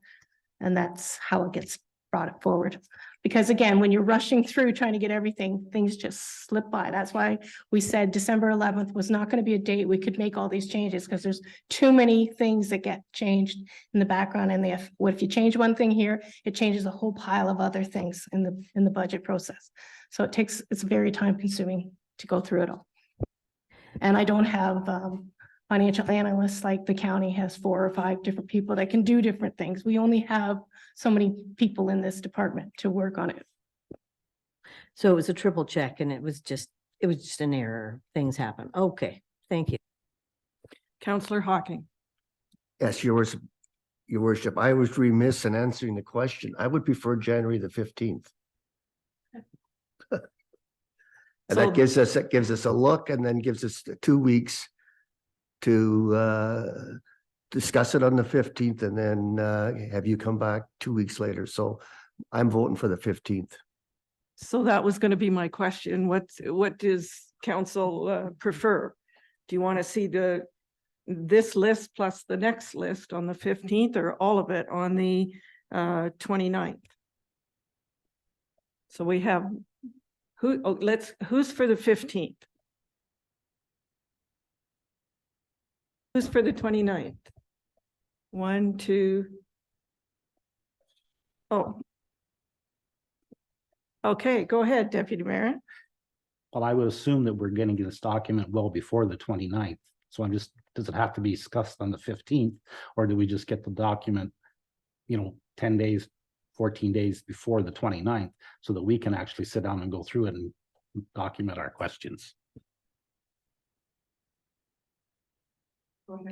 And that's how it gets brought forward. Because again, when you're rushing through trying to get everything, things just slip by. That's why we said December 11th was not going to be a date we could make all these changes, because there's too many things that get changed in the background. And what if you change one thing here, it changes a whole pile of other things in the budget process. So it's very time consuming to go through it all. And I don't have financial analysts like the county has 4 or 5 different people that can do different things. We only have so many people in this department to work on it. So it was a triple check and it was just an error. Things happen. Okay, thank you. Counselor Hocking. Yes, your worship, I was remiss in answering the question. I would prefer January the 15th. And So- that gives us a look and then gives us 2 weeks to discuss it on the 15th and then have you come back 2 weeks later. So I'm voting for the 15th. So that was going to be my question. What does council prefer? Do you want to see this list plus the next list on the 15th, or all of it on the 29th? So we have who's for the 15th? Who's for the 29th? 1, 2. Oh. Okay, go ahead, Deputy Mayor. Well, I would assume that we're getting this document well before the 29th. So does it have to be discussed on the 15th? Or do we just get the document, 10 days, 14 days before the 29th, so that we can actually sit down and go through it and document our questions?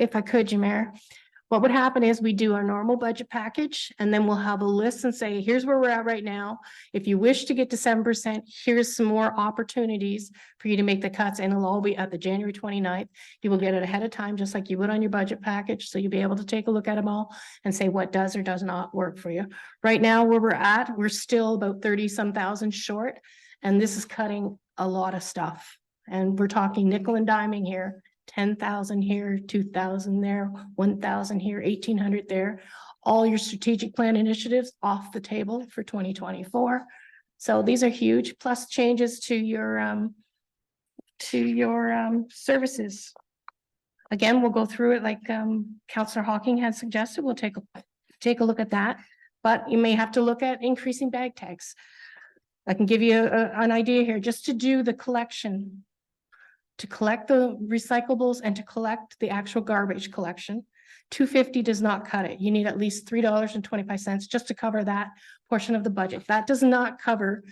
If I could, your Mayor, what would happen is we do our normal budget package and then we'll have a list and say, here's where we're at right now. If you wish to get to 7%, here's some more opportunities for you to make the cuts, and it'll all be at the January 29th. You will get it ahead of time, just like you would on your budget package. So you'll be able to take a look at them all and say what does or does not work for you. Right now, where we're at, we're still about 30-some thousand short, and this is cutting a lot of stuff. And we're talking nickel and diming here. 10,000 here, 2,000 there, 1,000 here, 1,800 there. All your strategic plan initiatives off the table for 2024. So these are huge, plus changes to your services. Again, we'll go through it like Councillor Hocking had suggested. We'll take a look at that, but you may have to look at increasing bag tags. I can give you an idea here, just to do the collection, to collect the recyclables and to collect the actual garbage collection. $2.50 does not cut it. You need at least $3.25 just to cover that portion of the budget. That does not cover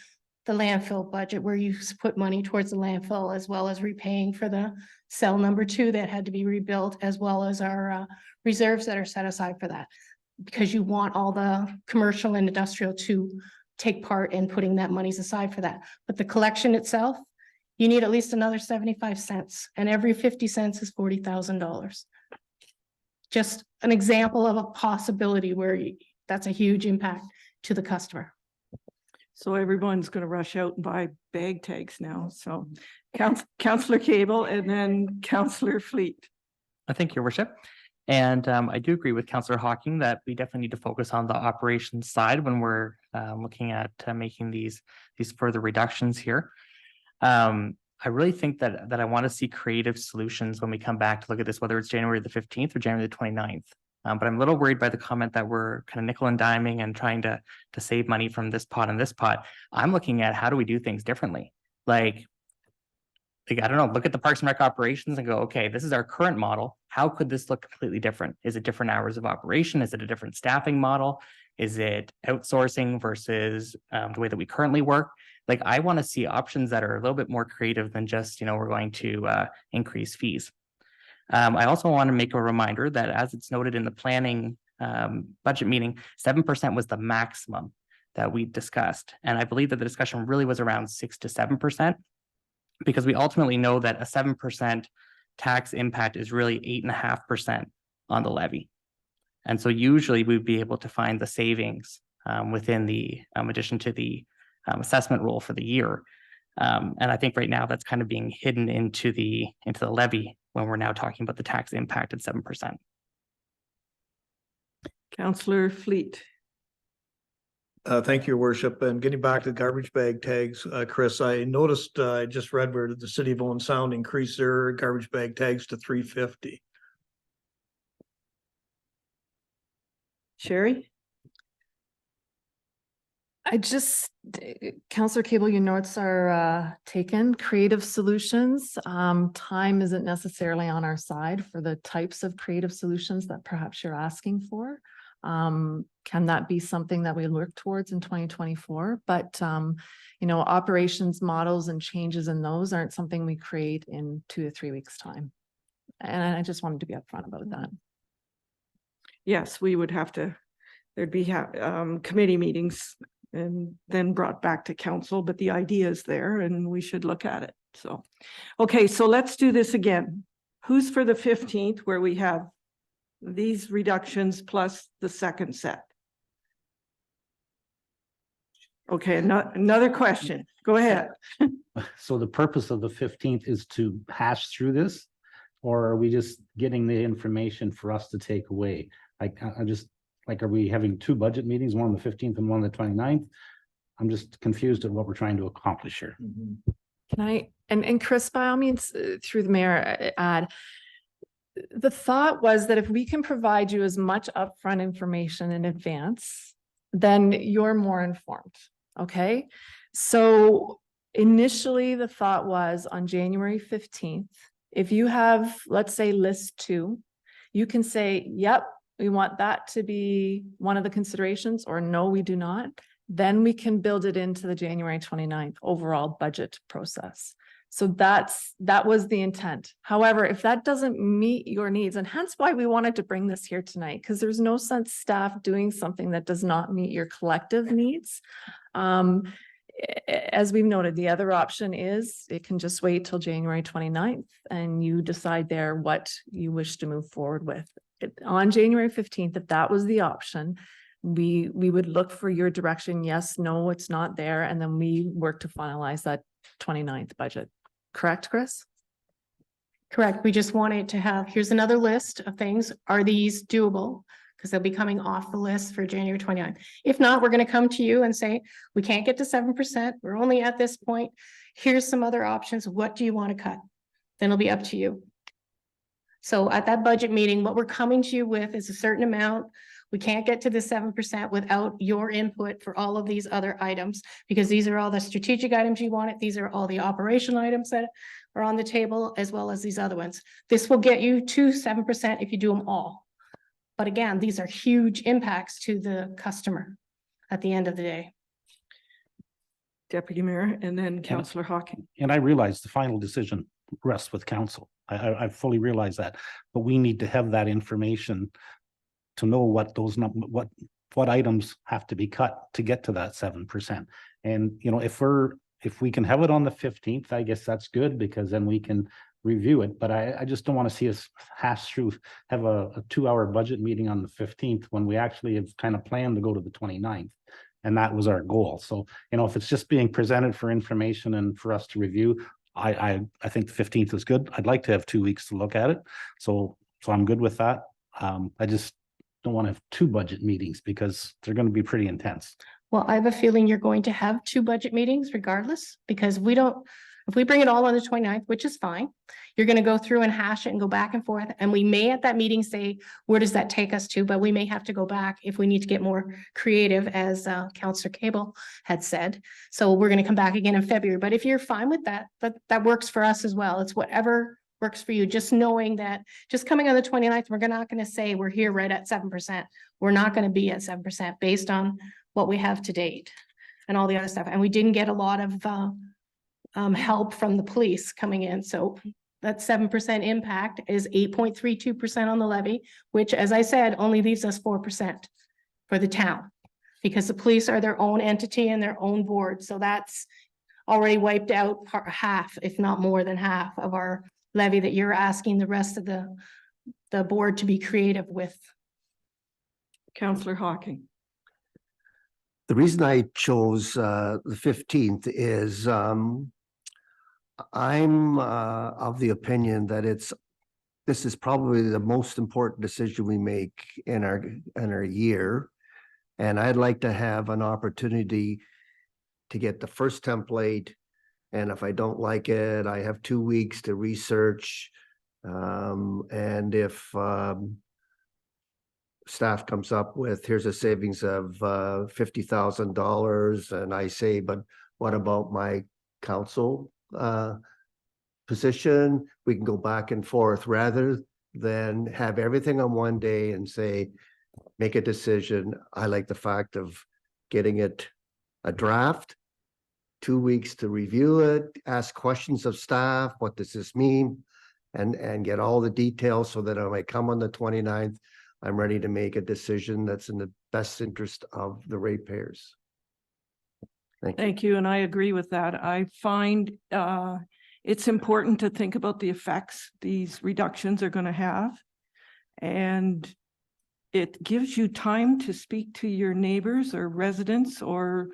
the landfill budget, where you put money towards the landfill, as well as repaying for the cell number 2 that had to be rebuilt, as well as our reserves that are set aside for that. Because you want all the commercial and industrial to take part in putting that monies aside for that. But the collection itself, you need at least another 75 cents, and every 50 cents is $40,000. Just an example of a possibility where that's a huge impact to the customer. So everyone's going to rush out and buy bag tags now. So Councillor Cable and then Councillor Fleet. Thank you, Your Worship. And I do agree with Councillor Hocking that we definitely need to focus on the operations side when we're looking at making these further reductions here. I really think that I want to see creative solutions when we come back to look at this, whether it's January the 15th or January the 29th. But I'm a little worried by the comment that we're kind of nickel and diming and trying to save money from this pot and this pot. I'm looking at how do we do things differently? Like I don't know, look at the Parks and Rec operations and go, okay, this is our current model. How could this look completely different? Is it different hours of operation? Is it a different staffing model? Is it outsourcing versus the way that we currently work? Like, I want to see options that are a little bit more creative than just, we're going to increase fees. I also want to make a reminder that, as it's noted in the planning budget meeting, 7% was the maximum that we discussed. And I believe that the discussion really was around 6 to 7%. because we ultimately know that a 7% tax impact is really 8.5% on the levy. And so usually we'd be able to find the savings within the addition to the assessment roll for the year. And I think right now that's kind of being hidden into the levy when we're now talking about the tax impact at 7%. Councillor Fleet. Thank you, Your Worship. And getting back to garbage bag tags, Chris, I noticed, I just read where the city of Owen Sound increased their garbage bag tags to $3.50. Sherry? I just, Counselor Cable, your notes are taken. Creative solutions. Time isn't necessarily on our side for the types of creative solutions that perhaps you're asking for. Can that be something that we work towards in 2024? But, you know, operations models and changes in those aren't something we create in 2 to 3 weeks' time. And I just wanted to be upfront about that. Yes, we would have to, there'd be committee meetings and then brought back to council, but the idea is there and we should look at it. So, okay, so let's do this again. Who's for the 15th where we have these reductions plus the second set? Okay, another question. Go ahead. So the purpose of the 15th is to hash through this? Or are we just getting the information for us to take away? Like, I just, like, are we having 2 budget meetings, one on the 15th and one on the 29th? I'm just confused at what we're trying to accomplish here. Can I, and Chris, by all means, through the mayor, add, the thought was that if we can provide you as much upfront information in advance, then you're more informed, okay? So initially the thought was on January 15th, if you have, let's say, list 2, you can say, yep, we want that to be one of the considerations, or no, we do not. Then we can build it into the January 29th overall budget process. So that was the intent. However, if that doesn't meet your needs, and hence why we wanted to bring this here tonight, because there's no sense staff doing something that does not meet your collective needs. As we've noted, the other option is it can just wait till January 29th and you decide there what you wish to move forward with. On January 15th, if that was the option, we would look for your direction. Yes, no, it's not there. And then we work to finalize that 29th budget. Correct, Chris? Correct. We just wanted to have, here's another list of things. Are these doable? Because they'll be coming off the list for January 29th. If not, we're going to come to you and say, we can't get to 7%. We're only at this point. Here's some other options. What do you want to cut? Then it'll be up to you. So at that budget meeting, what we're coming to you with is a certain amount. We can't get to the 7% without your input for all of these other items, because these are all the strategic items you wanted. These are all the operational items that are on the table, as well as these other ones. This will get you to 7% if you do them all. But again, these are huge impacts to the customer at the end of the day. Deputy Mayor, and then Councillor Hawking. And I realize the final decision rests with council. I fully realize that, but we need to have that information to know what those what items have to be cut to get to that 7%. And, you know, if we can have it on the 15th, I guess that's good, because then we can review it. But I just don't want to see us hash through, have a 2-hour budget meeting on the 15th when we actually have kind of planned to go to the 29th. And that was our goal. So, you know, if it's just being presented for information and for us to review, I think the 15th is good. I'd like to have 2 weeks to look at it. So I'm good with that. I just don't want to have 2 budget meetings because they're going to be pretty intense. Well, I have a feeling you're going to have 2 budget meetings regardless, because if we bring it all on the 29th, which is fine, you're going to go through and hash it and go back and forth. And we may at that meeting say, where does that take us to? But we may have to go back if we need to get more creative, as Councillor Cable had said. So we're going to come back again in February. But if you're fine with that, that works for us as well. It's whatever works for you. Just knowing that just coming on the 29th, we're not going to say we're here right at 7%. We're not going to be at 7% based on what we have to date and all the other stuff. And we didn't get a lot of help from the police coming in. So that 7% impact is 8.32% on the levy, which, as I said, only leaves us 4% for the town, because the police are their own entity and their own board. So that's already wiped out half, if not more than half of our levy that you're asking the rest of the board to be creative with. Counselor Hawking. The reason I chose the 15th is I'm of the opinion that this is probably the most important decision we make in our year. And I'd like to have an opportunity to get the first template. And if I don't like it, I have 2 weeks to research. And if staff comes up with, here's a savings of $50,000, and I say, but what about my council position? We can go back and forth rather than have everything on one day and say, make a decision. I like the fact of getting it a draft, 2 weeks to review it, ask questions of staff, what does this mean? And get all the details so that when I come on the 29th, I'm ready to make a decision that's in the best interest of the ratepayers. Thank you. Thank you, and I agree with that. I find it's important to think about the effects these reductions are going to have. And it gives you time to speak to your neighbors or residents or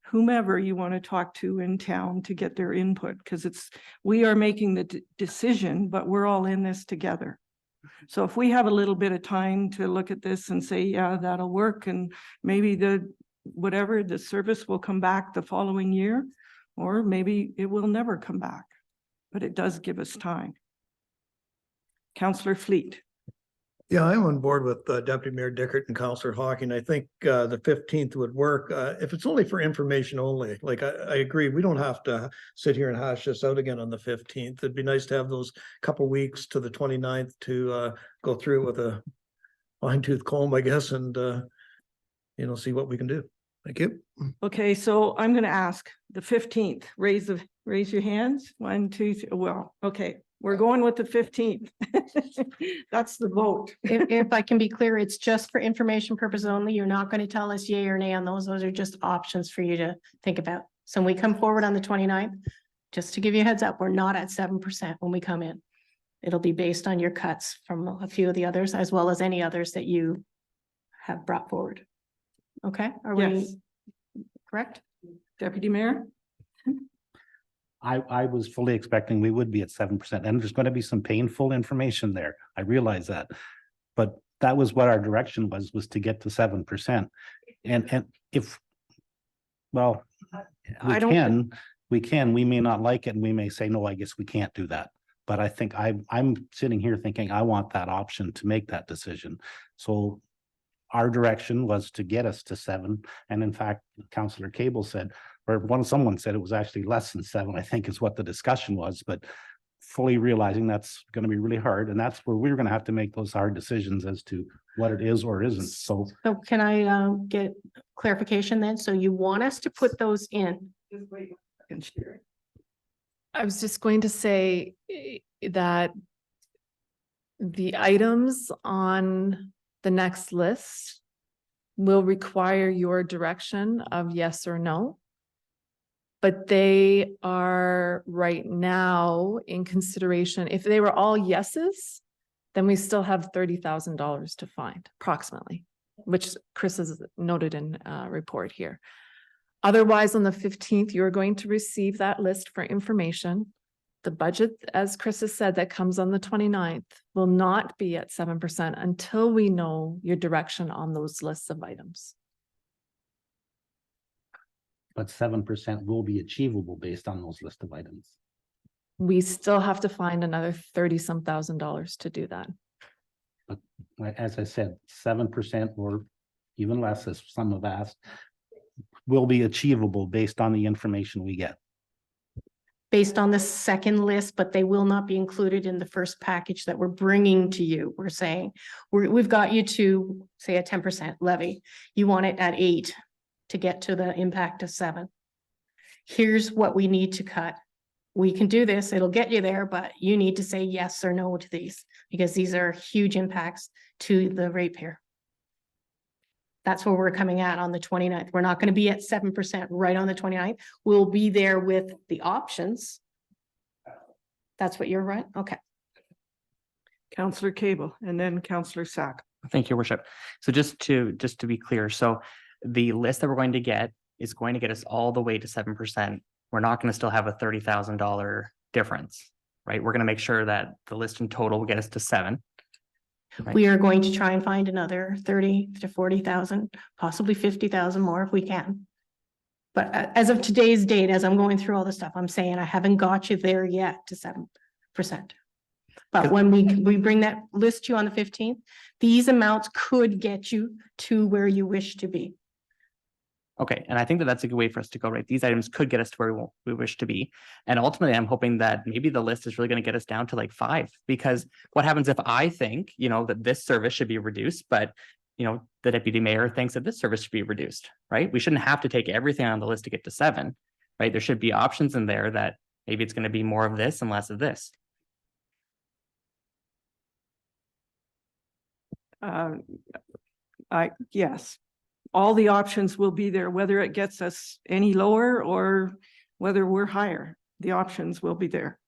whomever you want to talk to in town to get their input, because we are making the decision, but we're all in this together. So if we have a little bit of time to look at this and say, yeah, that'll work, and maybe the service will come back the following year, or maybe it will never come back, but it does give us time. Councillor Fleet. Yeah, I'm on board with Deputy Mayor Dickert and Councillor Hawking. I think the 15th would work. If it's only for information only, like I agree, we don't have to sit here and hash this out again on the 15th. It'd be nice to have those couple weeks to the 29th to go through it with a fine-tooth comb, I guess, and see what we can do. Thank you. Okay, so I'm going to ask the 15th, raise your hands. 1, 2, 3. Well, okay. We're going with the 15th. That's the vote. If I can be clear, it's just for information purposes only. You're not going to tell us yay or nay on those. Those are just options for you to think about. So when we come forward on the 29th, just to give you a heads up, we're not at 7% when we come in. It'll be based on your cuts from a few of the others, as well as any others that you have brought forward. Okay, are we Yes. correct? Deputy Mayor? I was fully expecting we would be at 7%, and there's going to be some painful information there. I realize that. But that was what our direction was to get to 7%. And if, well, we may not like it, and we may say, no, I guess we can't do that. But I think I'm sitting here thinking I want that option to make that decision. So our direction was to get us to 7. And in fact, Councillor Cable said, or someone said it was actually less than 7, I think is what the discussion was, but fully realizing that's going to be really hard. And that's where we're going to have to make those hard decisions as to what it is or isn't. So can I get clarification then? So you want us to put those in? Just wait. I can share it. I was just going to say that the items on the next list will require your direction of yes or no. But they are right now in consideration. If they were all yeses, then we still have $30,000 to find approximately, which Chris has noted in a report here. Otherwise, on the 15th, you're going to receive that list for information. The budget, as Chris has said, that comes on the 29th will not be at 7% until we know your direction on those lists of items. but 7% will be achievable based on those list of items. We still have to find another $30-some thousand to do that. But as I said, 7% or even less, as some have asked, will be achievable based on the information we get. Based on the second list, but they will not be included in the first package that we're bringing to you. We're saying, we've got you to say a 10% levy. You want it at 8 to get to the impact of 7. Here's what we need to cut. We can do this, it'll get you there, but you need to say yes or no to these because these are huge impacts to the ratepayer. That's where we're coming at on the 29th. We're not going to be at 7% right on the 29th. We'll be there with the options. That's what you're right? Okay. Counselor Cable and then Counselor Sack. Thank you, Worship. So just to be clear, so the list that we're going to get is going to get us all the way to 7%. We're not going to still have a $30,000 difference, right? We're going to make sure that the list in total will get us to 7. Right. We are going to try and find another 30 to 40,000, possibly 50,000 more if we can. But as of today's date, as I'm going through all the stuff, I'm saying I haven't got you there yet to 7%. But when we bring that list to you on the 15th, these amounts could get you to where you wish to be. Okay, and I think that that's a good way for us to go, right? These items could get us to where we wish to be. And ultimately, I'm hoping that maybe the list is really going to get us down to like 5, because what happens if I think, that this service should be reduced, but, the deputy mayor thinks that this service should be reduced, right? We shouldn't have to take everything on the list to get to 7, right? There should be options in there that maybe it's going to be more of this and less of this. Yes, all the options will be there, whether it gets us any lower or whether we're higher, the options will be there.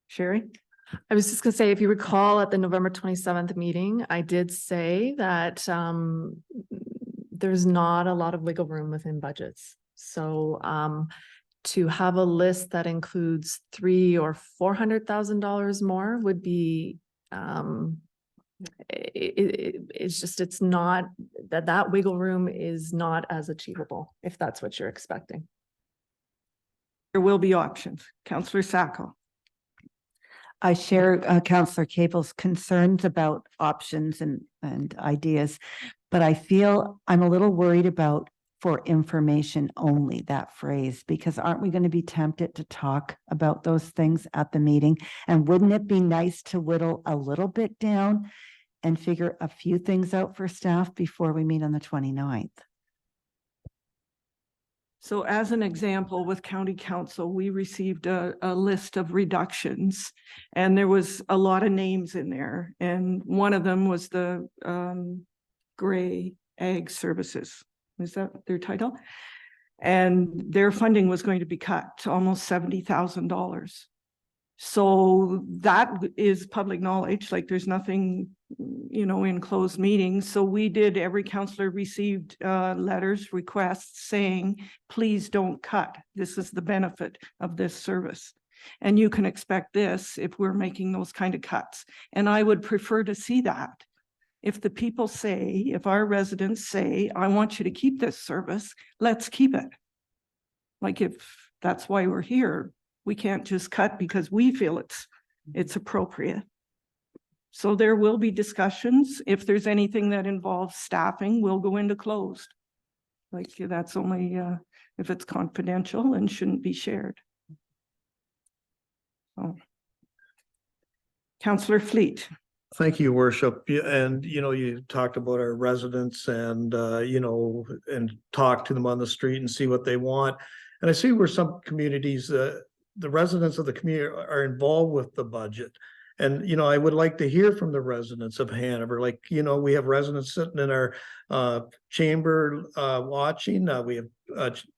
Sherry? I was just gonna say, if you recall at the November 27th meeting, I did say that there's not a lot of wiggle room within budgets. So to have a list that includes $300,000 or $400,000 more would be it's not that wiggle room is not as achievable, if that's what you're expecting. There will be options. Counselor Sacco. I share Counselor Cable's concerns about options and ideas, but I feel I'm a little worried about for information only, that phrase, because aren't we going to be tempted to talk about those things at the meeting? And wouldn't it be nice to whittle a little bit down and figure a few things out for staff before we meet on the 29th? So as an example, with County Council, we received a list of reductions and there was a lot of names in there. And one of them was the Gray Ag Services. Is that their title? And their funding was going to be cut to almost $70,000. So that is public knowledge, like there's nothing, in closed meetings. So we did, every counselor received letters, requests saying, please don't cut. This is the benefit of this service. And you can expect this if we're making those kind of cuts. And I would prefer to see that. If the people say, if our residents say, I want you to keep this service, let's keep it. Like if that's why we're here, we can't just cut because we feel it's appropriate. So there will be discussions. If there's anything that involves staffing, we'll go into closed. Like that's only if it's confidential and shouldn't be shared. So. Councillor Fleet. Thank you, Worship. And, you talked about our residents and, and talk to them on the street and see what they want. And I see where some communities, the residents of the community are involved with the budget. And, I would like to hear from the residents of Hanover. Like, we have residents sitting in our chamber watching. We have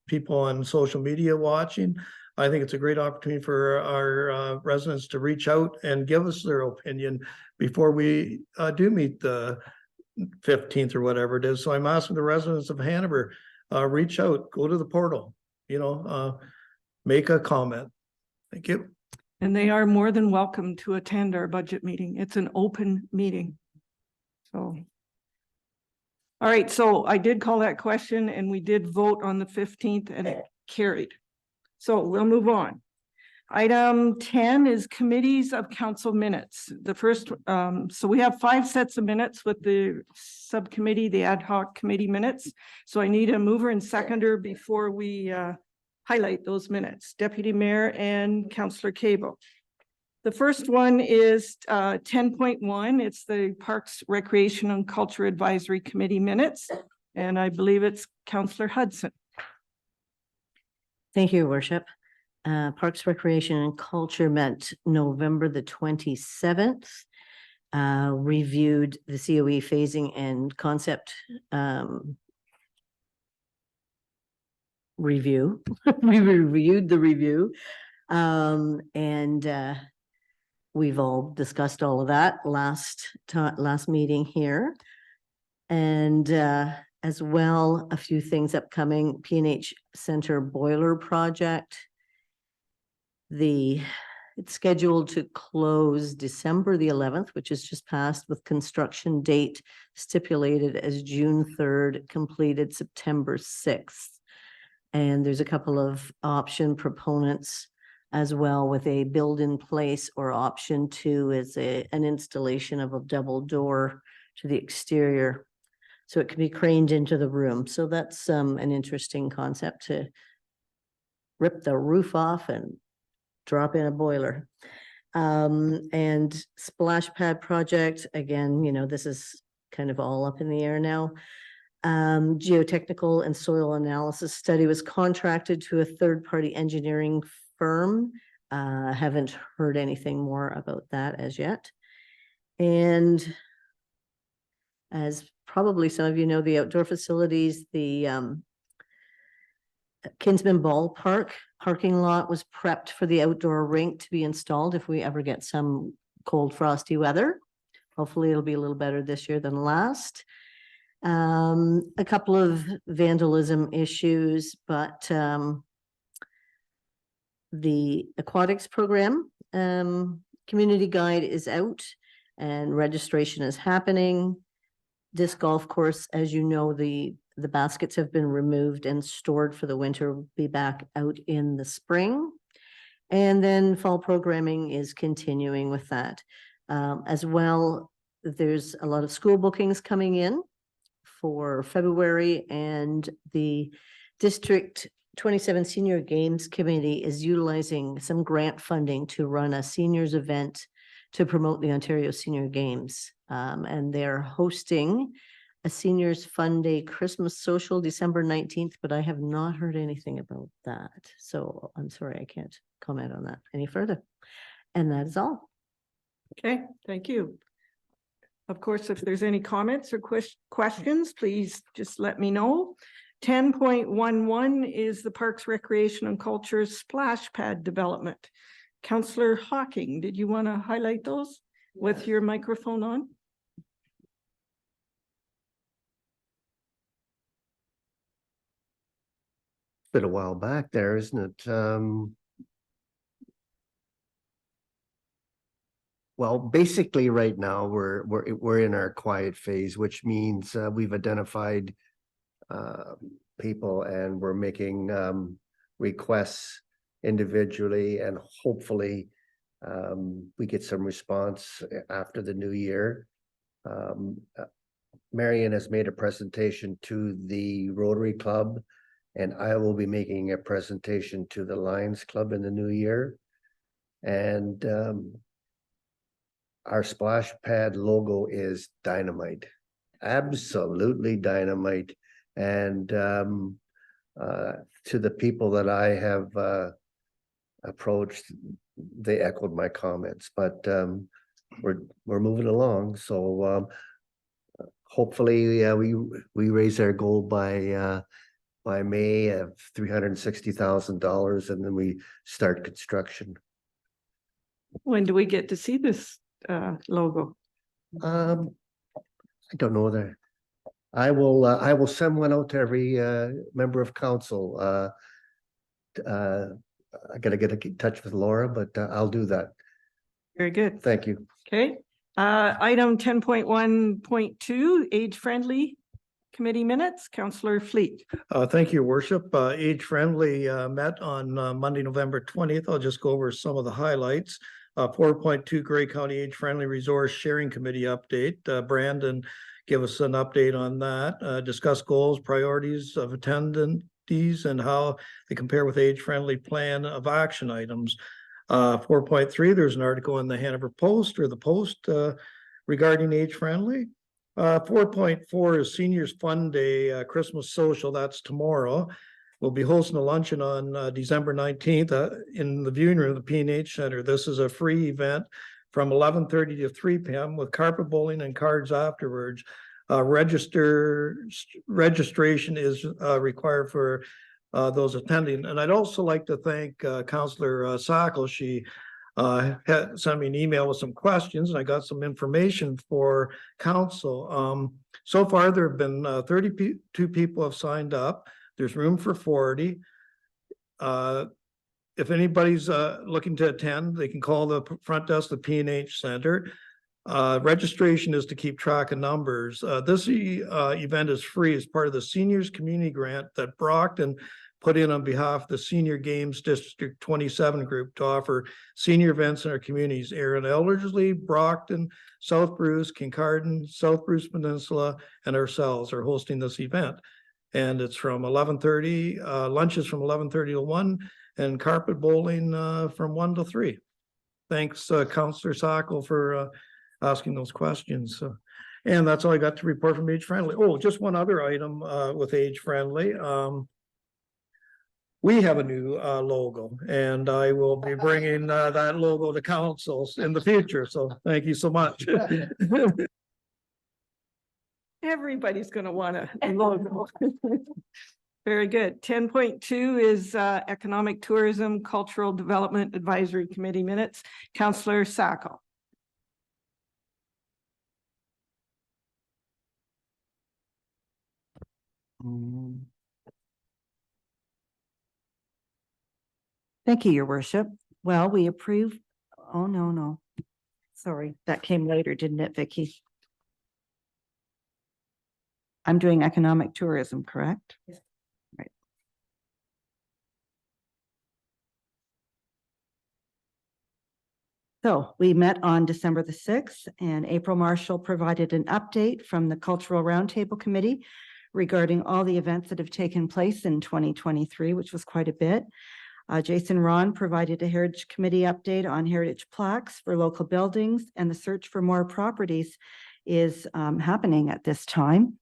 people on social media watching. I think it's a great opportunity for our residents to reach out and give us their opinion before we do meet the 15th or whatever it is. So I'm asking the residents of Hanover, reach out, go to the portal, make a comment. Thank you. And they are more than welcome to attend our budget meeting. It's an open meeting. So. All right, so I did call that question and we did vote on the 15th and it carried. So we'll move on. Item 10 is committees of council minutes. The first, so we have 5 sets of minutes with the subcommittee, the ad hoc committee minutes. So I need a mover and seconder before we highlight those minutes. Deputy Mayor and Councillor Cable. The first one is 10.1. It's the Parks, Recreation and Culture Advisory Committee minutes. And I believe it's Councillor Hudson. Thank you, Your Worship. Parks, Recreation and Culture met November the 27th. reviewed the COE phasing and concept review. We reviewed the review. And we've all discussed all of that last meeting here. And as well, a few things upcoming, P&H Center Boiler Project. It's scheduled to close December the 11th, which is just passed, with construction date stipulated as June 3rd, completed September 6th. And there's a couple of option proponents as well, with a build in place, or option 2 is an installation of a double door to the exterior, so it can be craned into the room. So that's an interesting concept, to rip the roof off and drop in a boiler. And splash pad project, again, you know, this is kind of all up in the air now. Geotechnical and soil analysis study was contracted to a third-party engineering firm. Haven't heard anything more about that as yet. And as probably some of you know, the outdoor facilities, the Kinsman Ballpark parking lot was prepped for the outdoor rink to be installed if we ever get some cold, frosty weather. Hopefully it'll be a little better this year than last. A couple of vandalism issues, but the aquatics program community guide is out and registration is happening. Disc golf course, as you know, the baskets have been removed and stored for the winter, will be back out in the spring. And then fall programming is continuing with that. As well, there's a lot of school bookings coming in for February, and the District 27 Senior Games Committee is utilizing some grant funding to run a seniors event to promote the Ontario Senior Games. And they're hosting a Seniors Fun Day Christmas Social December 19th, but I have not heard anything about that. So I'm sorry, I can't comment on that any further. And that is all. Okay, thank you. Of course, if there's any comments or questions, please just let me know. 10.11 is the Parks, Recreation and Culture splash pad development. Councillor Hocking, did you want to highlight those with your microphone on? Been a while back there, isn't it? Well, basically right now we're in our quiet phase, which means we've identified people, and we're making requests individually, and hopefully we get some response after the new year. Marion has made a presentation to the Rotary Club, and I will be making a presentation to the Lions Club in the new year. And our splash pad logo is dynamite, absolutely dynamite. And to the people that I have approached, they echoed my comments, but we're moving along. So hopefully we raise our goal by May of $360,000, and then we start construction. When do we get to see this logo? I don't know that. I will send one out to every member of council. I gotta get in touch with Laura, but I'll do that. Very good. Thank you. Okay. Item 10.1.2, age-friendly committee minutes. Councillor Fleet. Thank you, Worship. Age Friendly met on Monday, November 20th. I'll just go over some of the highlights. 4.2 Grey County Age Friendly Resource Sharing Committee update. Brandon, give us an update on that. Discuss goals, priorities of attendees, and how they compare with age-friendly plan of action items. 4.3, there's an article in the Hanover Post, or the Post, regarding age-friendly. 4.4 is Seniors Fun Day Christmas Social. That's tomorrow. We'll be hosting a luncheon on December 19th in the viewing room of the P&H Center. This is a free event from 11:30 to 3 p.m. with carpet bowling and cards afterwards. Registration is required for those attending. And I'd also like to thank Councillor Sacco. She had sent me an email with some questions, and I got some information for council. So far, there have been 32 people have signed up. There's room for 40. If anybody's looking to attend, they can call the front desk, the P&H Center. Registration is to keep track of numbers. This event is free as part of the Seniors Community Grant that Brockton put in on behalf of the Senior Games District 27 group to offer senior events in our communities. Erin Elderslie, Brockton, South Bruce, Kincardine, South Bruce Peninsula, and ourselves are hosting this event. And it's from 11:30, lunch is from 11:30 to 1, and carpet bowling from 1 to 3. Thanks, Councillor Sacco, for asking those questions. And that's all I got to report from Age Friendly. Oh, just one other item with Age Friendly. We have a new logo, and I will be bringing that logo to councils in the future. So thank you so much. Everybody's going to want a logo. Very good. 10.2 is Economic Tourism Cultural Development Advisory Committee minutes. Councillor Sacco. Thank you, Your Worship. Well, we approve. Oh, no. Sorry, that came later, didn't it, Vicky? I'm doing economic tourism, correct? Yes. Right. So we met on December the 6th, and April Marshall provided an update from the Cultural Roundtable Committee regarding all the events that have taken place in 2023, which was quite a bit. Jason Ron provided a Heritage Committee update on heritage plaques for local buildings, and the search for more properties is happening at this time.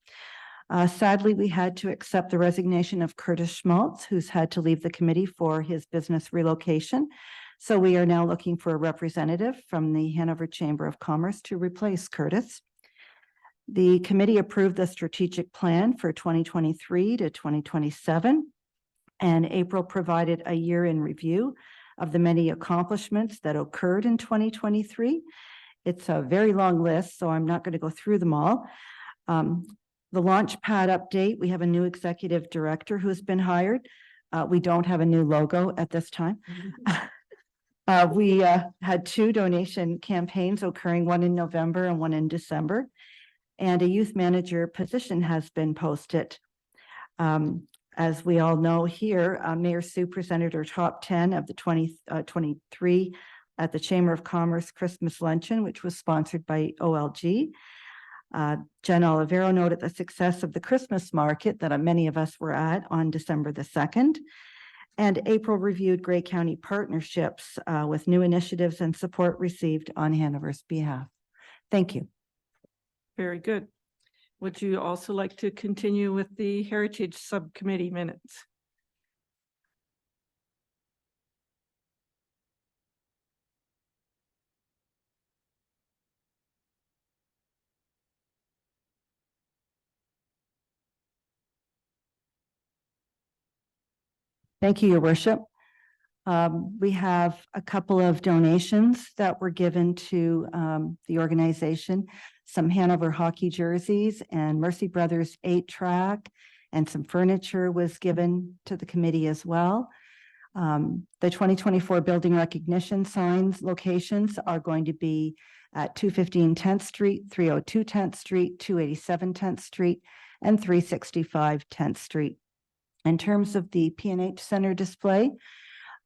Sadly, we had to accept the resignation of Curtis Schmaltz, who's had to leave the committee for his business relocation. So we are now looking for a representative from the Hanover Chamber of Commerce to replace Curtis. The committee approved the strategic plan for 2023 to 2027. And April provided a year in review of the many accomplishments that occurred in 2023. It's a very long list, so I'm not going to go through them all. The Launchpad update, we have a new executive director who has been hired. We don't have a new logo at this time. We had 2 donation campaigns occurring, one in November and one in December. And a youth manager position has been posted. As we all know here, Mayor Sue presented her top 10 of the 2023 at the Chamber of Commerce Christmas Luncheon, which was sponsored by OLG. Jen Olivero noted the success of the Christmas market that many of us were at on December the 2nd. And April reviewed Grey County partnerships with new initiatives and support received on Hanover's behalf. Thank you. Very good. Would you also like to continue with the Heritage Subcommittee minutes? Thank you, Your Worship. We have a couple of donations that were given to the organization, some Hanover hockey jerseys and Mercy Brothers 8-track, and some furniture was given to the committee as well. The 2024 building recognition signs locations are going to be at 215 10th Street, 302 10th Street, 287 10th Street, and 365 10th Street. In terms of the P&H Center display,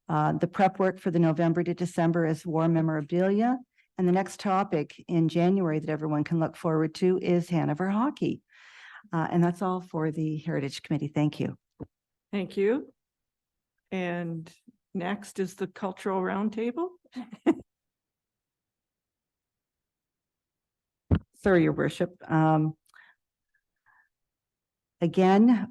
the prep work for the November to December is war memorabilia. And the next topic in January that everyone can look forward to is Hanover hockey. And that's all for the Heritage Committee. Thank you. Thank you. And next is the Cultural Roundtable. Sorry, Your Worship. Again,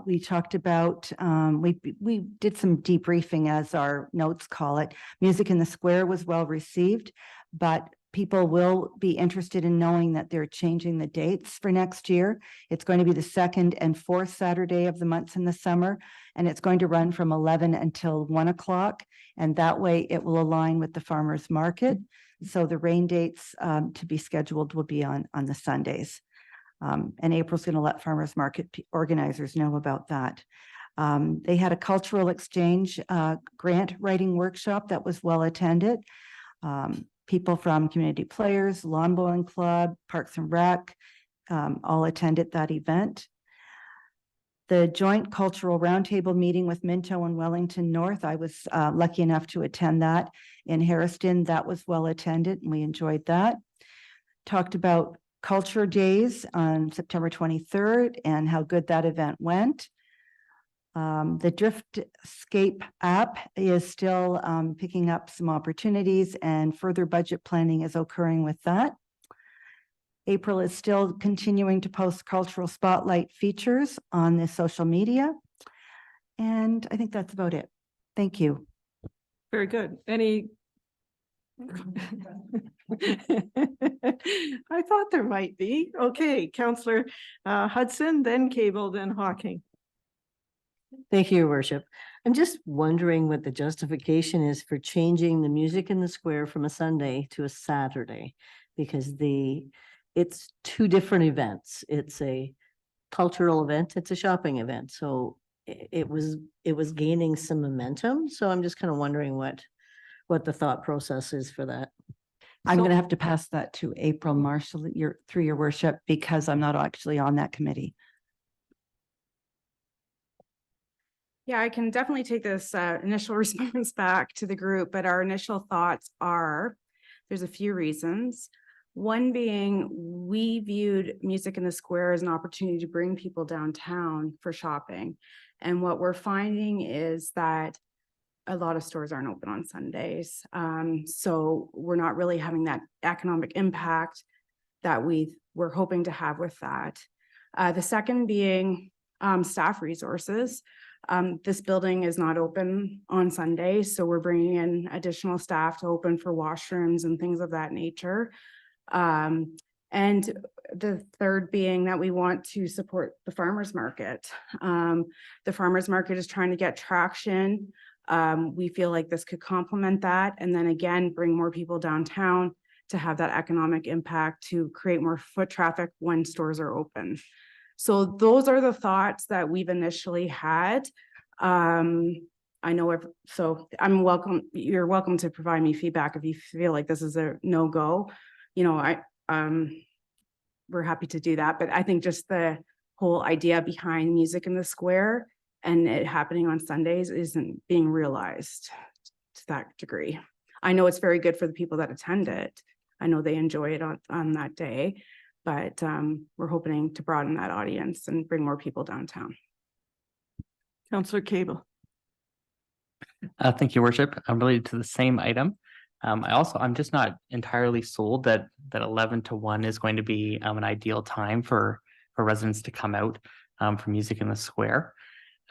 we talked about, we did some debriefing, as our notes call it. Music in the Square was well received, but people will be interested in knowing that they're changing the dates for next year. It's going to be the second and fourth Saturday of the months in the summer, and it's going to run from 11 until 1 o'clock. And that way it will align with the farmer's market. So the rain dates to be scheduled will be on the Sundays. And April's going to let farmers market organizers know about that. They had a cultural exchange grant writing workshop that was well attended. People from Community Players, Lawn Bowling Club, Parks and Rec, all attended that event. The joint cultural roundtable meeting with Minto and Wellington North, I was lucky enough to attend that in Harriston. That was well attended and we enjoyed that. Talked about Culture Days on September 23rd and how good that event went. The Driftscape app is still picking up some opportunities and further budget planning is occurring with that. April is still continuing to post cultural spotlight features on the social media. And I think that's about it. Thank you. Very good. Any? I thought there might be. Okay, Councillor Hudson, then Cable, then Hawking. Thank you, Your Worship. I'm just wondering what the justification is for changing the music in the square from a Sunday to a Saturday, because it's two different events. It's a cultural event, it's a shopping event. So it was gaining some momentum. So I'm just kind of wondering what the thought process is for that. I'm going to have to pass that to April Marshall, through your worship, because I'm not actually on that committee. Yeah, I can definitely take this initial response back to the group, but our initial thoughts are, there's a few reasons. One being, we viewed Music in the Square as an opportunity to bring people downtown for shopping. And what we're finding is that a lot of stores aren't open on Sundays. So we're not really having that economic impact that we're hoping to have with that. The second being staff resources. This building is not open on Sundays, so we're bringing in additional staff to open for washrooms and things of that nature. And the third being that we want to support the farmers market. The farmers market is trying to get traction. We feel like this could complement that, and then again, bring more people downtown to have that economic impact to create more foot traffic when stores are open. So those are the thoughts that we've initially had. I know you're welcome to provide me feedback if you feel like this is a no-go. You know, we're happy to do that, but I think just the whole idea behind Music in the Square and it happening on Sundays isn't being realized to that degree. I know it's very good for the people that attend it. I know they enjoy it on that day, but we're hoping to broaden that audience and bring more people downtown. Councillor Cable. Thank you, Worship. I'm related to the same item. I'm just not entirely sold that 11 to 1 is going to be an ideal time for residents to come out for Music in the Square.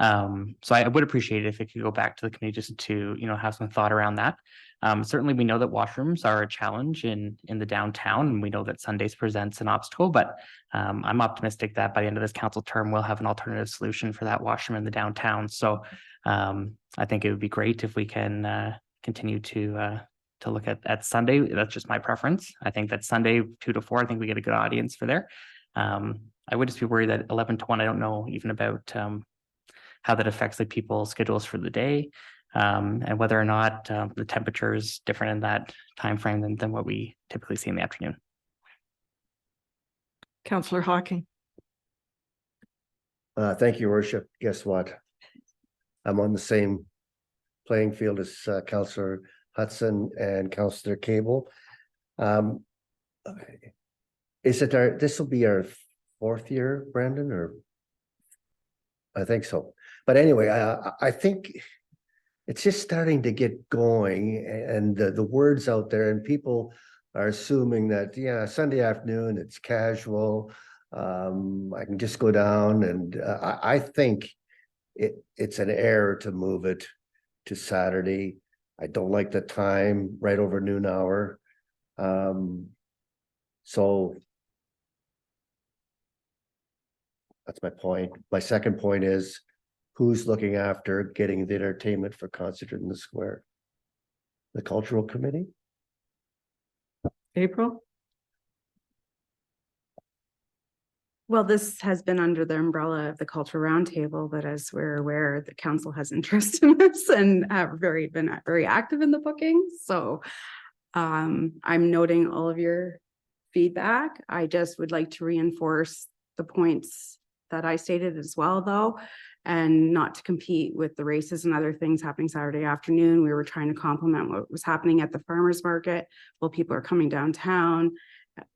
So I would appreciate it if it could go back to the committee just to, have some thought around that. Certainly we know that washrooms are a challenge in the downtown, and we know that Sundays presents an obstacle, but I'm optimistic that by the end of this council term, we'll have an alternative solution for that washroom in the downtown. So I think it would be great if we can continue to look at Sunday. That's just my preference. I think that Sunday 2 to 4, I think we get a good audience for there. I would just be worried that 11 to 1, I don't know even about how that affects like people's schedules for the day, and whether or not the temperature is different in that time frame than what we typically see in the afternoon. Councillor Hawking. Thank you, Worship. Guess what? I'm on the same playing field as Councillor Hudson and Councillor Cable. This will be our 4th year, Brandon, or? I think so. But anyway, I think it's just starting to get going, and the word's out there, and people are assuming that, yeah, Sunday afternoon, it's casual. I can just go down, and I think it's an error to move it to Saturday. I don't like the time right over noon hour. So that's my point. My second point is, who's looking after getting the entertainment for Concert in the Square? The cultural committee? April? Well, this has been under the umbrella of the Cultural Roundtable, but as we're aware, the council has interest in this and have been very active in the booking. So I'm noting all of your feedback. I just would like to reinforce the points that I stated as well, though, and not to compete with the races and other things happening Saturday afternoon. We were trying to complement what was happening at the farmers market while people are coming downtown.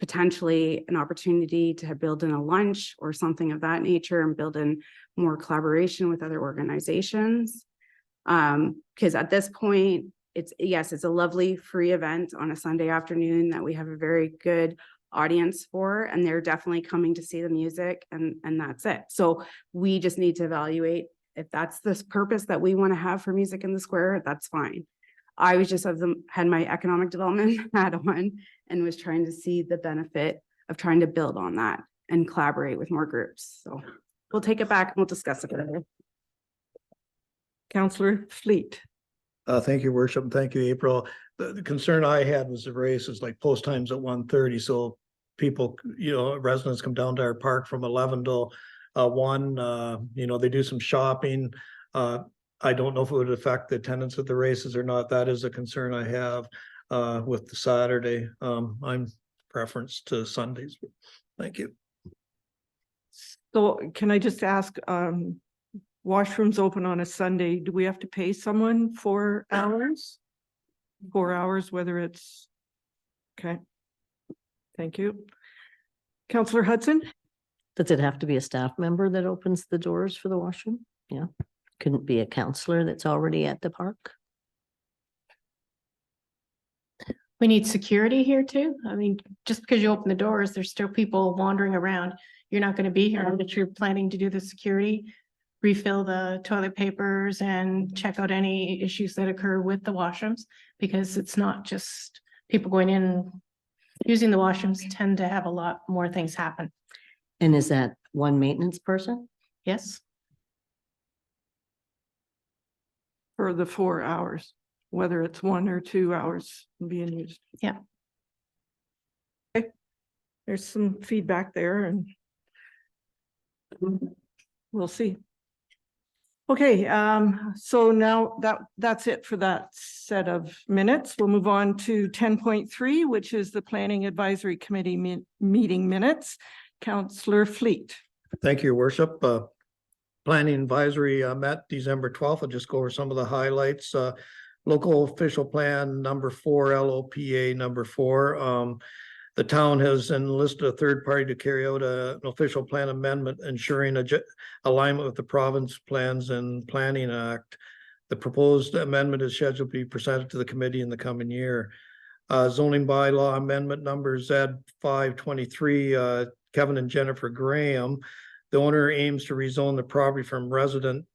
Potentially an opportunity to build in a lunch or something of that nature and build in more collaboration with other organizations. Because at this point, it's a lovely free event on a Sunday afternoon that we have a very good audience for, and they're definitely coming to see the music, and that's it. So we just need to evaluate if that's the purpose that we want to have for Music in the Square, that's fine. I was just had my economic development hat on and was trying to see the benefit of trying to build on that and collaborate with more groups. So we'll take it back and we'll discuss it later. Councillor Fleet. Thank you, Worship, and thank you, April. The concern I had was the races, like post times at 1:30, so people, residents come down to our park from 11 till 1, they do some shopping. I don't know if it would affect the attendance at the races or not. That is a concern I have with the Saturday. I'm preference to Sundays. Thank you. So can I just ask, washrooms open on a Sunday, do we have to pay someone 4 hours? 4 hours, whether it's, okay. Thank you. Councillor Hudson? Does it have to be a staff member that opens the doors for the washroom? Yeah. Couldn't be a counselor that's already at the park? We need security here too. I mean, just because you open the doors, there's still people wandering around. You're not going to be here, but you're planning to do the security, refill the toilet papers and check out any issues that occur with the washrooms, because it's not just people going in. Using the washrooms tend to have a lot more things happen. And is that one maintenance person? Yes. For the 4 hours, whether it's 1 or 2 hours being used. Yeah. Okay. There's some feedback there and we'll see. Okay, so now that's it for that set of minutes. We'll move on to 10.3, which is the Planning Advisory Committee meeting minutes. Councillor Fleet. Thank you, Your Worship. Planning Advisory met December 12th. I'll just go over some of the highlights. Local official plan number 4, LOPA number 4. The town has enlisted a third party to carry out an official plan amendment, ensuring alignment with the province plans and planning act. The proposed amendment is scheduled to be presented to the committee in the coming year. Zoning bylaw amendment number Z523, Kevin and Jennifer Graham. The owner aims to rezone the property from resident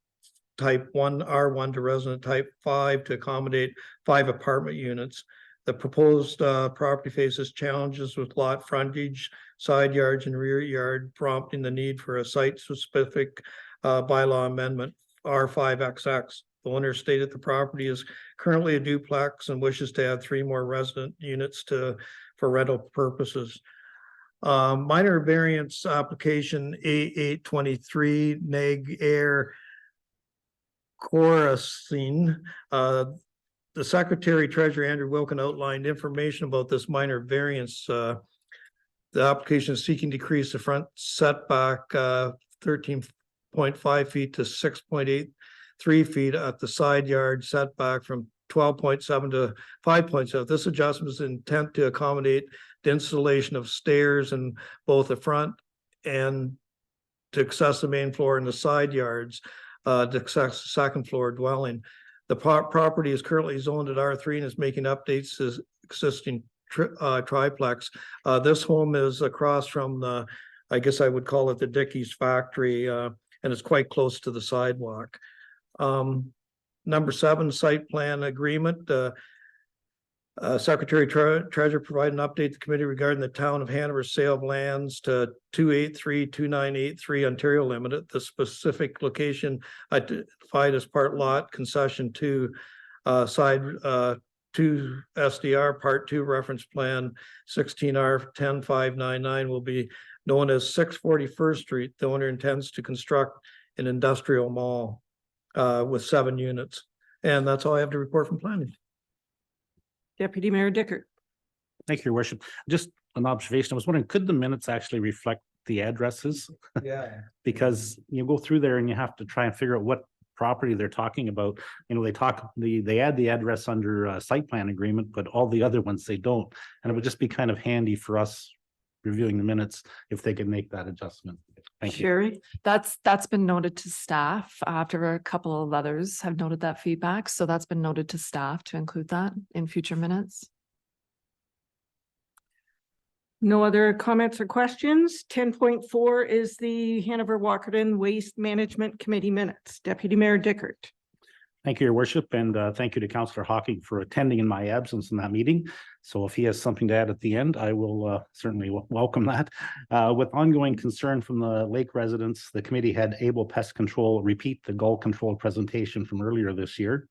type 1 R1 to resident type 5 to accommodate 5 apartment units. The proposed property faces challenges with lot frontage, side yards, and rear yard, prompting the need for a site-specific bylaw amendment, R5XX. The owner stated the property is currently a duplex and wishes to add 3 more resident units for rental purposes. Minor variance application A823 Neg Air Coruscant. The Secretary Treasurer Andrew Wilkin outlined information about this minor variance. The application is seeking to decrease the front setback 13.5 feet to 6.83 feet at the side yard setback from 12.7 to 5.7. This adjustment is intent to accommodate the installation of stairs in both the front and to access the main floor and the side yards to access the second floor dwelling. The property is currently zoned at R3 and is making updates to existing triplex. This home is across from the, I guess I would call it the Dickies factory, and it's quite close to the sidewalk. Number 7, site plan agreement. Secretary Treasurer provide an update to the committee regarding the town of Hanover's sale of lands to 2832983 Ontario Limited. The specific location identified as part lot concession to side 2 SDR Part 2 Reference Plan 16R10599 will be known as 641st Street. The owner intends to construct an industrial mall with 7 units. And that's all I have to report from planning. Deputy Mayor Dickert. Thank you, Your Worship. Just an observation. I was wondering, could the minutes actually reflect the addresses? Yeah. Because you go through there and you have to try and figure out what property they're talking about. You know, they add the address under a site plan agreement, but all the other ones they don't. And it would just be kind of handy for us reviewing the minutes if they could make that adjustment. Thank you. Sherry. That's been noted to staff after a couple of others have noted that feedback. So that's been noted to staff to include that in future minutes. No other comments or questions. 10.4 is the Hanover Walkerton Waste Management Committee minutes. Deputy Mayor Dickert. Thank you, Your Worship, and thank you to Councillor Hocking for attending in my absence in that meeting. So if he has something to add at the end, I will certainly welcome that. With ongoing concern from the lake residents, the committee had Able Pest Control repeat the gull control presentation from earlier this year.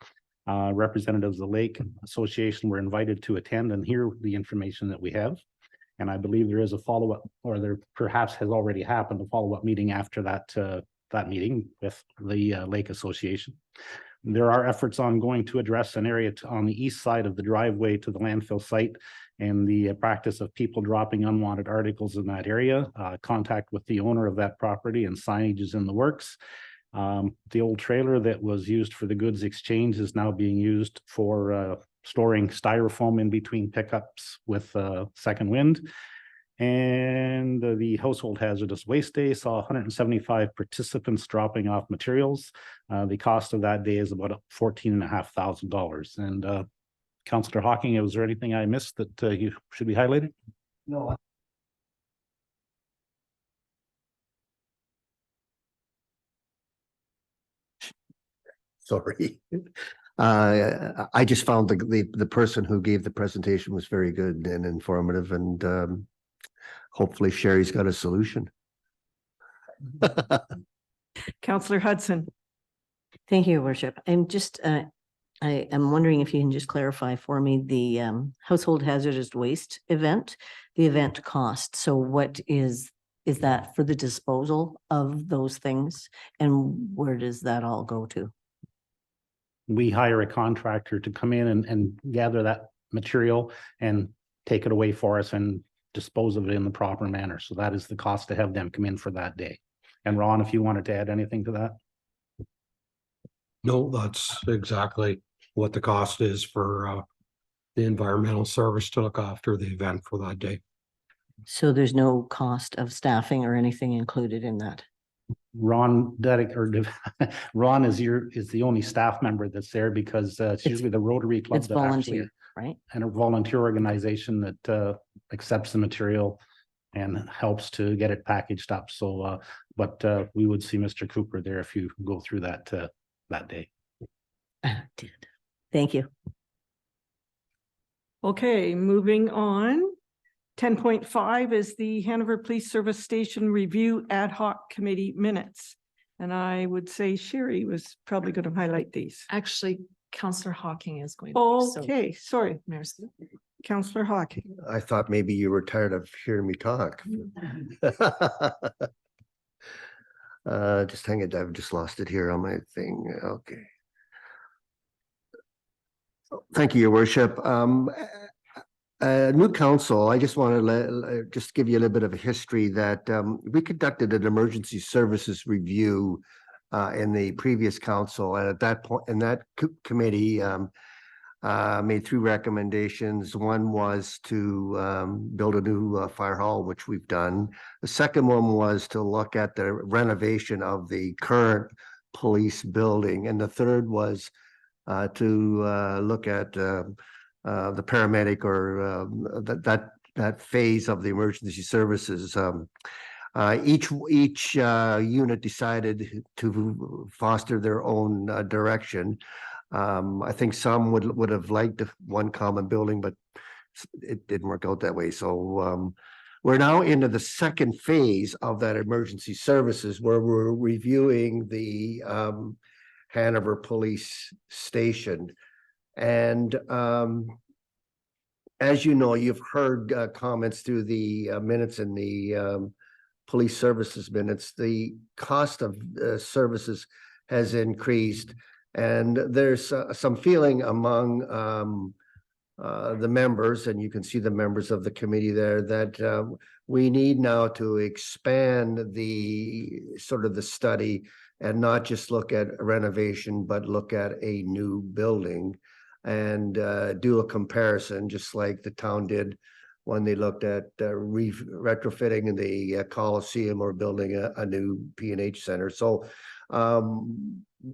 Representatives of the Lake Association were invited to attend and hear the information that we have. And I believe there is a follow-up, or there perhaps has already happened, a follow-up meeting after that meeting with the Lake Association. There are efforts ongoing to address an area on the east side of the driveway to the landfill site and the practice of people dropping unwanted articles in that area. Contact with the owner of that property and signage is in the works. The old trailer that was used for the goods exchange is now being used for storing styrofoam in between pickups with Second Wind. And the Household Hazardous Waste Day saw 175 participants dropping off materials. The cost of that day is about $14,500. And Councillor Hocking, was there anything I missed that you should be highlighted? No. Sorry. I just found the person who gave the presentation was very good and informative, and hopefully Sherry's got a solution. Councillor Hudson. Thank you, Your Worship. I'm just, I am wondering if you can just clarify for me the household hazardous waste event, the event cost. So what is that for the disposal of those things? And where does that all go to? We hire a contractor to come in and gather that material and take it away for us and dispose of it in the proper manner. So that is the cost to have them come in for that day. And Ron, if you wanted to add anything to that. No, that's exactly what the cost is for the environmental service to look after the event for that day. So there's no cost of staffing or anything included in that? Ron Ron is the only staff member that's there because it's usually the Rotary Club It's that actually, volunteer, right? and a volunteer organization that accepts the material and helps to get it packaged up. So but we would see Mr. Cooper there if you go through that day. Did. Thank you. Okay, moving on. 10.5 is the Hanover Police Service Station Review Ad Hoc Committee minutes. And I would say Sherry was probably going to highlight these. Actually, Councillor Hocking is going to. So, Okay, sorry, Mayor Sue. Councillor Hocking. I thought maybe you were tired of hearing me talk. Just hang it, I've just lost it here on my thing. Okay. Thank you, Your Worship. New council, I just want to just give you a little bit of a history that we conducted an emergency services review in the previous council, and at that point, in that committee made 3 recommendations. One was to build a new fire hall, which we've done. The second one was to look at the renovation of the current police building, and the third was to look at the paramedic or that phase of the emergency services. Each unit decided to foster their own direction. I think some would have liked one common building, but it didn't work out that way. So we're now into the second phase of that emergency services where we're reviewing the Hanover Police Station. And as you know, you've heard comments through the minutes in the police services minutes. The cost of services has increased, and there's some feeling among the members, and you can see the members of the committee there, that we need now to expand the sort of the study and not just look at renovation, but look at a new building and do a comparison, just like the town did when they looked at retrofitting in the Coliseum or building a new P&H center. So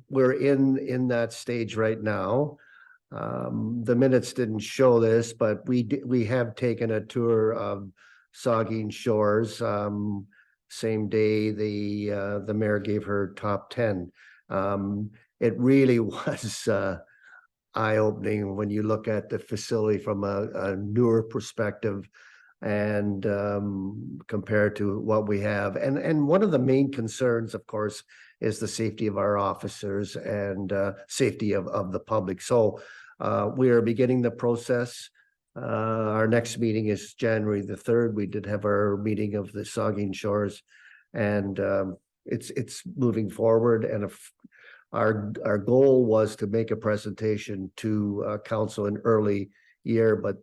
we're in that stage right now. The minutes didn't show this, but we have taken a tour of Saugeen Shores. Same day the mayor gave her top 10. It really was eye-opening when you look at the facility from a newer perspective and compared to what we have. And one of the main concerns, of course, is the safety of our officers and safety of the public. So we are beginning the process. Our next meeting is January the 3rd. We did have our meeting of the Saugeen Shores, and it's moving forward. And if our goal was to make a presentation to council in early year, but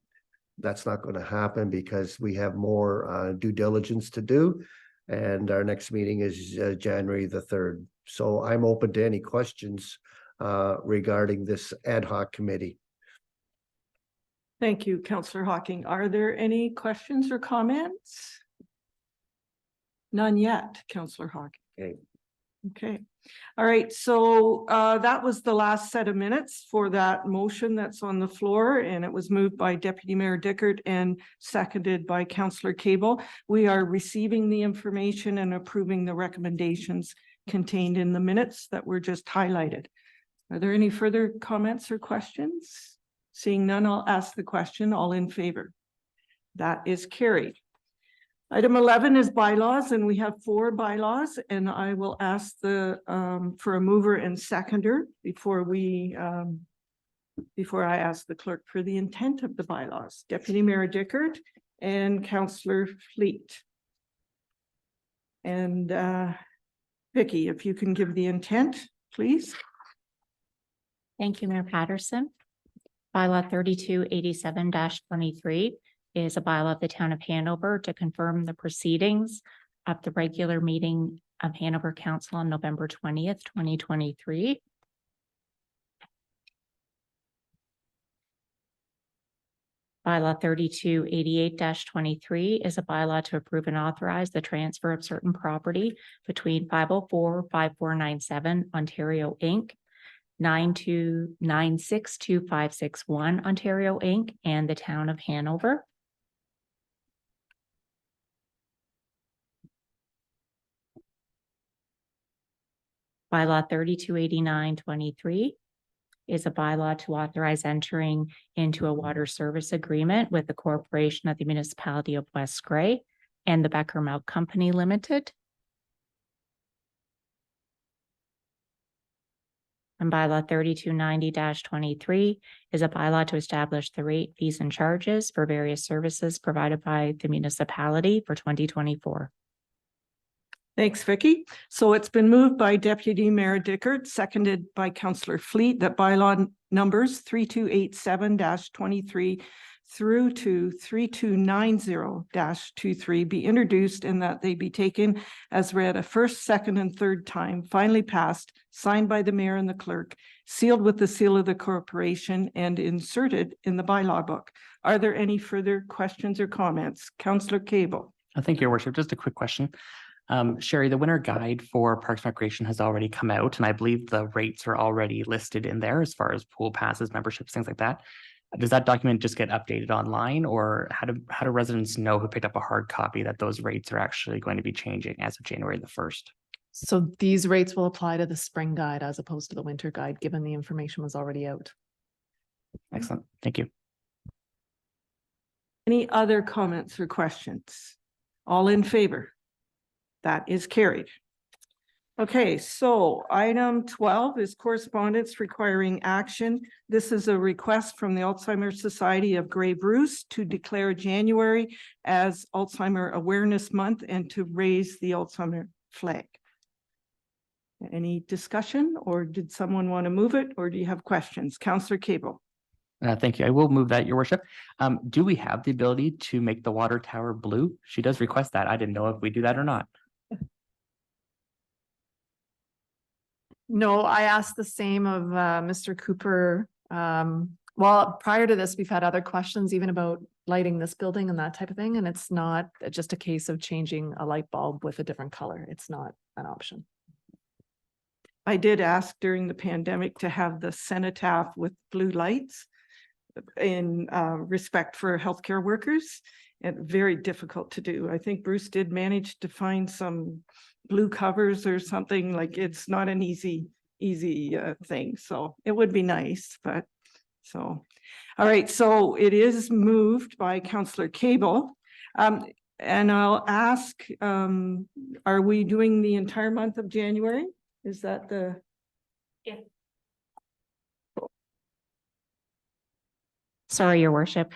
that's not going to happen because we have more due diligence to do. And our next meeting is January the 3rd. So I'm open to any questions regarding this ad hoc committee. Thank you, Councillor Hocking. Are there any questions or comments? None yet, Councillor Hocking. Okay. Okay. All right. So that was the last set of minutes for that motion that's on the floor, and it was moved by Deputy Mayor Dickert and seconded by Councillor Cable. We are receiving the information and approving the recommendations contained in the minutes that were just highlighted. Are there any further comments or questions? Seeing none, I'll ask the question. All in favor? That is carried. Item 11 is bylaws, and we have 4 bylaws, and I will ask the for a mover and seconder before I ask the clerk for the intent of the bylaws. Deputy Mayor Dickert and Councillor Fleet. And Vicky, if you can give the intent, please. Thank you, Mayor Patterson. Bylaw 3287-23 is a bylaw of the town of Hanover to confirm the proceedings of the regular meeting of Hanover Council on November 20th, 2023. Bylaw 3288-23 is a bylaw to approve and authorize the transfer of certain property between 504-5497 Ontario Inc., 92962561 Ontario Inc., and the town of Hanover. Bylaw 3289-23 is a bylaw to authorize entering into a water service agreement with the Corporation of the Municipality of West Gray and the Becker Milk Company Limited. And bylaw 3290-23 is a bylaw to establish the rate, fees, and charges for various services provided by the municipality for 2024. Thanks, Vicky. So it's been moved by Deputy Mayor Dickert, seconded by Councillor Fleet, that bylaw numbers 3287-23 through to 3290-23 be introduced and that they be taken as read a first, second, and third time, finally passed, signed by the mayor and the clerk, sealed with the seal of the corporation, and inserted in the bylaw book. Are there any further questions or comments? Councillor Cable. Thank you, Your Worship. Just a quick question. Sherry, the winter guide for Parks and Recreation has already come out, and I believe the rates are already listed in there as far as pool passes, memberships, things like that. Does that document just get updated online, or how do residents know who picked up a hard copy that those rates are actually going to be changing as of January the 1st? So these rates will apply to the spring guide as opposed to the winter guide, given the information was already out. Excellent. Thank you. Any other comments or questions? All in favor? That is carried. Okay, so item 12 is correspondence requiring action. This is a request from the Alzheimer's Society of Grey Bruce to declare January as Alzheimer Awareness Month and to raise the Alzheimer flag. Any discussion, or did someone want to move it, or do you have questions? Councillor Cable. Thank you. I will move that, your worship. Do we have the ability to make the water tower blue? She does request that. I didn't know if we do that or not. No, I asked the same of Mr. Cooper. Well, prior to this, we've had other questions even about lighting this building and that type of thing. And it's not just a case of changing a light bulb with a different color. It's not an option. I did ask during the pandemic to have the cenotaph with blue lights in respect for healthcare workers, and very difficult to do. I think Bruce did manage to find some blue covers or something. Like, it's not an easy thing. So it would be nice, but so. All right, so it is moved by Councillor Cable. And I'll ask, are we doing the entire month of January? Is that the? Yeah. Sorry, your worship.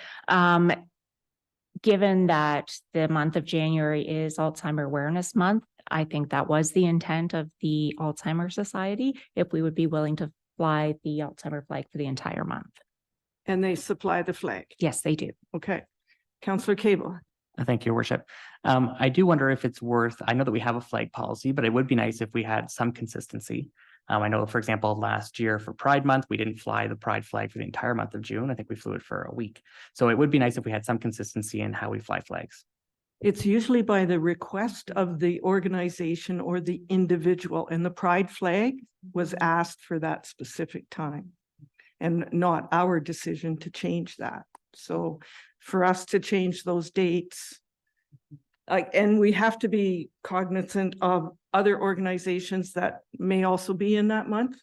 Given that the month of January is Alzheimer Awareness Month, I think that was the intent of the Alzheimer's Society, if we would be willing to fly the Alzheimer flag for the entire month. And they supply the flag? Yes, they do. Okay. Councillor Cable. Thank you, your worship. I do wonder if it's worth, I know that we have a flag policy, but it would be nice if we had some consistency. I know, for example, last year for Pride Month, we didn't fly the Pride flag for the entire month of June. I think we flew it for a week. So it would be nice if we had some consistency in how we fly flags. It's usually by the request of the organization or the individual, and the Pride flag was asked for that specific time and not our decision to change that. So for us to change those dates, and we have to be cognizant of other organizations that may also be in that month.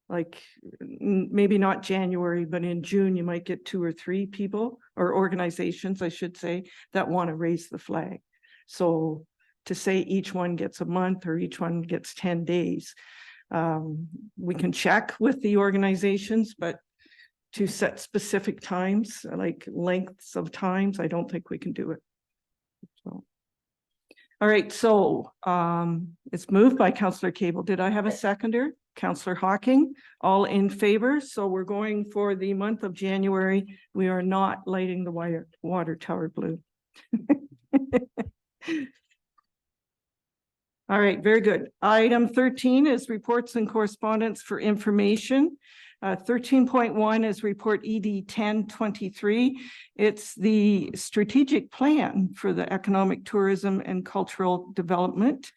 Like maybe not January, but in June, you might get 2 or 3 people or organizations, I should say, that want to raise the flag. So to say each one gets a month or each one gets 10 days, we can check with the organizations, but to set specific times, like lengths of times, I don't think we can do it. So. All right, so it's moved by Councillor Cable. Did I have a seconder? Councillor Hocking, all in favor. So we're going for the month of January. We are not lighting the water tower blue. All right, very good. Item 13 is reports and correspondence for information. 13.1 is report ED 1023. It's the strategic plan for the economic, tourism, and cultural development.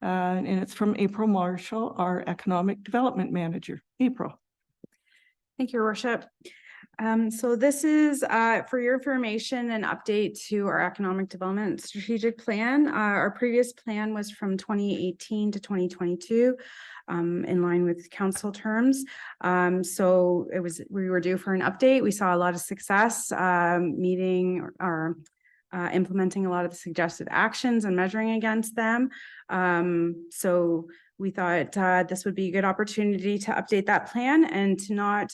And it's from April Marshall, our economic development manager. April. Thank you, Your Worship. So this is for your information, an update to our economic development strategic plan. Our previous plan was from 2018 to 2022. In line with council terms. So we were due for an update. We saw a lot of success meeting or implementing a lot of the suggested actions and measuring against them. So we thought this would be a good opportunity to update that plan and to not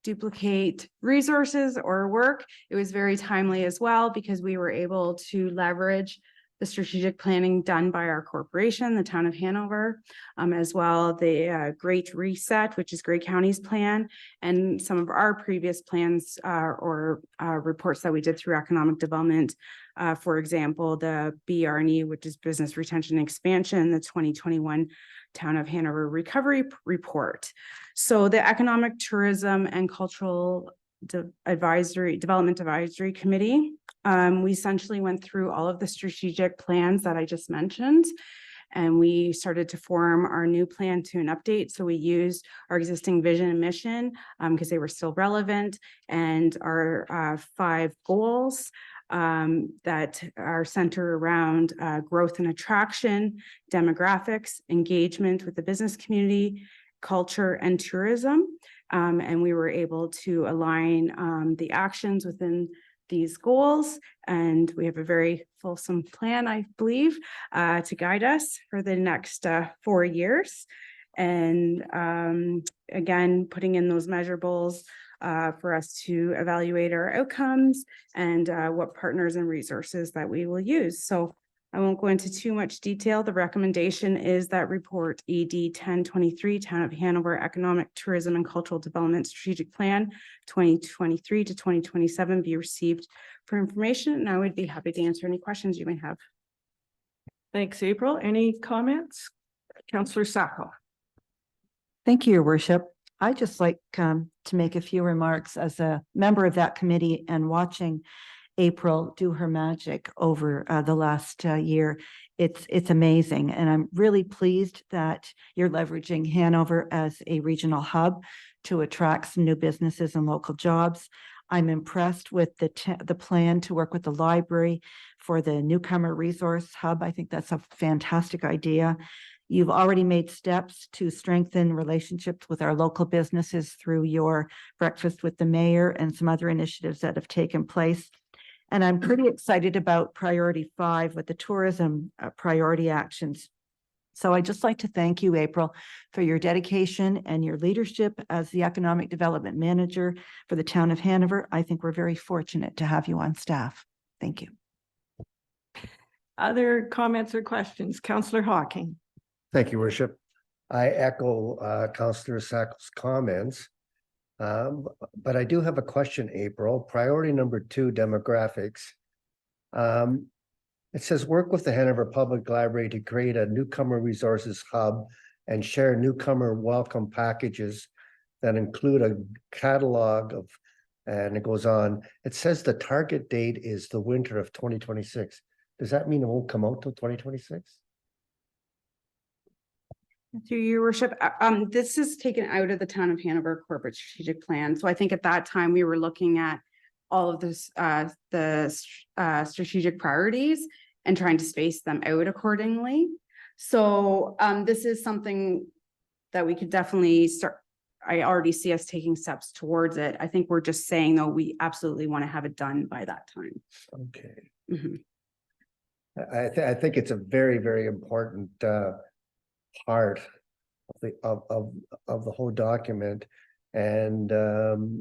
duplicate resources or work. It was very timely as well because we were able to leverage the strategic planning done by our corporation, the town of Hanover, as well the Great Reset, which is Grey County's plan, and some of our previous plans or reports that we did through economic development. For example, the BRNE, which is Business Retention and Expansion, the 2021 Town of Hanover Recovery Report. So the Economic, Tourism, and Cultural Development Advisory Committee. We essentially went through all of the strategic plans that I just mentioned, and we started to form our new plan to an update. So we used our existing vision and mission because they were still relevant, and our 5 goals. that are centered around growth and attraction, demographics, engagement with the business community, culture, and tourism. And we were able to align the actions within these goals. And we have a very fulsome plan, I believe, to guide us for the next 4 years. And again, putting in those measurables for us to evaluate our outcomes and what partners and resources that we will use. So I won't go into too much detail. The recommendation is that report ED 1023 Town of Hanover Economic, Tourism and Cultural Development Strategic Plan 2023 to 2027 be received for information, and I would be happy to answer any questions you may have. Thanks, April. Any comments? Councillor Sacco. Thank you, Your Worship. I'd just like to make a few remarks as a member of that committee and watching April do her magic over the last year. It's amazing. And I'm really pleased that you're leveraging Hanover as a regional hub to attract some new businesses and local jobs. I'm impressed with the plan to work with the library for the newcomer resource hub. I think that's a fantastic idea. You've already made steps to strengthen relationships with our local businesses through your breakfast with the mayor and some other initiatives that have taken place. And I'm pretty excited about priority 5 with the tourism priority actions. So I'd just like to thank you, April, for your dedication and your leadership as the economic development manager for the town of Hanover. I think we're very fortunate to have you on staff. Thank you. Other comments or questions? Councillor Hawking. Thank you, Worship. I echo Councillor Sacco's comments. But I do have a question, April. Priority number 2, demographics. It says work with the Hanover Public Library to create a newcomer resources hub and share newcomer welcome packages that include a catalog of, and it goes on. It says the target date is the winter of 2026. Does that mean it won't come out till 2026? Through your worship, this is taken out of the Town of Hanover corporate strategic plan. So I think at that time we were looking at all of this, the strategic priorities and trying to space them out accordingly. So this is something that we could definitely start. I already see us taking steps towards it. I think we're just saying, though, we absolutely want to have it done by that time. Okay. Mhm. I think it's a very, very important part of the whole document. And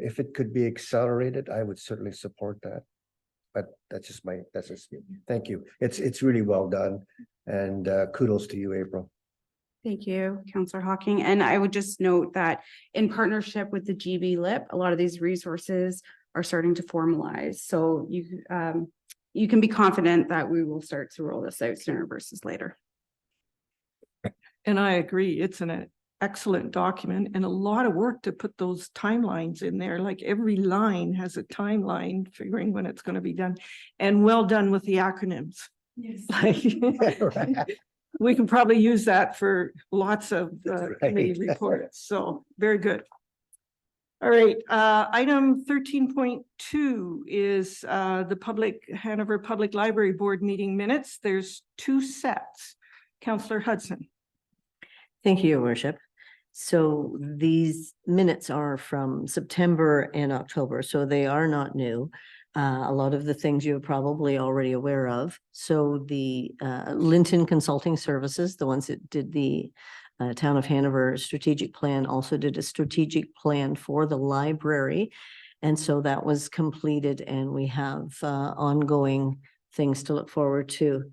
if it could be accelerated, I would certainly support that. But that's just thank you. It's really well done. And kudos to you, April. Thank you, Councillor Hawking. And I would just note that in partnership with the GB LIP, a lot of these resources are starting to formalize. So you can be confident that we will start to roll this out sooner versus later. And I agree, it's an excellent document and a lot of work to put those timelines in there. Like every line has a timeline figuring when it's going to be done, and well done with the acronyms. Yes. Like, we can probably use that for lots of committee reports. So very good. All right, item 13.2 is the Hanover Public Library Board meeting minutes. There's 2 sets. Councillor Hudson. Thank you, Your Worship. So these minutes are from September and October, so they are not new. A lot of the things you're probably already aware of. So the Linton Consulting Services, the ones that did the Town of Hanover strategic plan, also did a strategic plan for the library. And so that was completed, and we have ongoing things to look forward to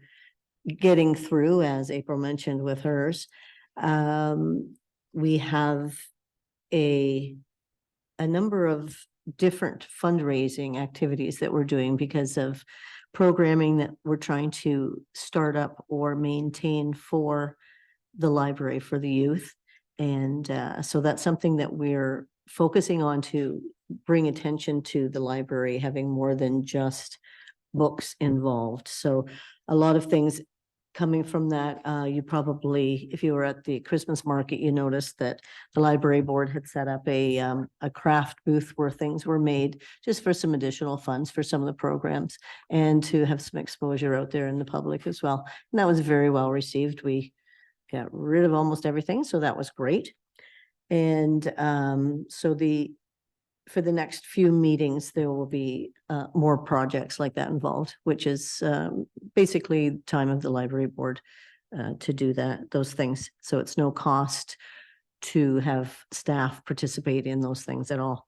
getting through, as April mentioned with hers. We have a number of different fundraising activities that we're doing because of programming that we're trying to start up or maintain for the library for the youth. And so that's something that we're focusing on to bring attention to the library, having more than just books involved. So a lot of things coming from that, you probably, if you were at the Christmas market, you noticed that the library board had set up a craft booth where things were made just for some additional funds for some of the programs and to have some exposure out there in the public as well. And that was very well received. We got rid of almost everything, so that was great. And so for the next few meetings, there will be more projects like that involved, which is basically time of the library board to do those things. So it's no cost to have staff participate in those things at all.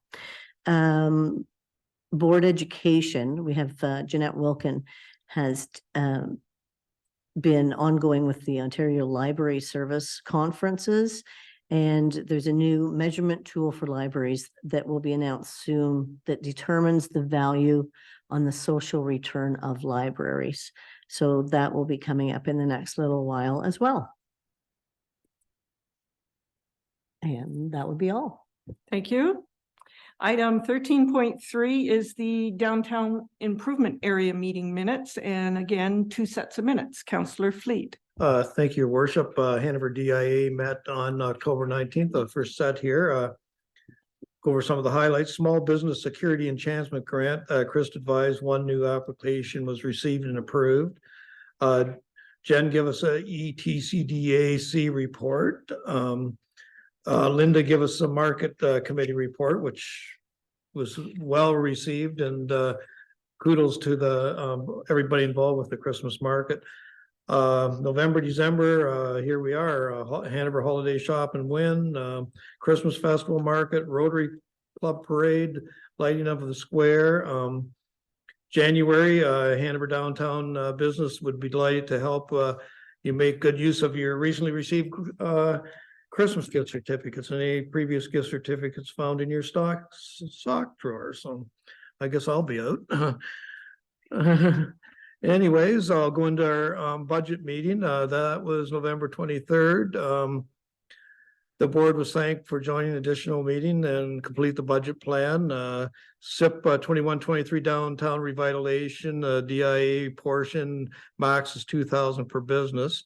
Board education, we have Jeanette Wilkin has been ongoing with the Ontario Library Service conferences. And there's a new measurement tool for libraries that will be announced soon that determines the value on the social return of libraries. So that will be coming up in the next little while as well. And that would be all. Thank you. Item 13.3 is the downtown improvement area meeting minutes. And again, 2 sets of minutes. Councillor Fleet. Thank you, Your Worship. Hanover DIA met on October 19th, the first set here. Go over some of the highlights. Small Business Security Enhancement Grant. Chris advised 1 new application was received and approved. Jen give us a ETCDAC report. Linda give us a market committee report, which was well received, and kudos to the everybody involved with the Christmas market. November, December, here we are, Hanover Holiday Shop and Win, Christmas Festival Market, Rotary Club Parade, lighting up of the square. January, Hanover Downtown Business would be delighted to help you make good use of your recently received Christmas gift certificates and any previous gift certificates found in your sock drawer. So I guess I'll be out. Anyways, I'll go into our budget meeting. That was November 23rd. The board was thanked for joining the additional meeting and complete the budget plan. SIP 2123 downtown revitalization, DIA portion max is 2,000 per business.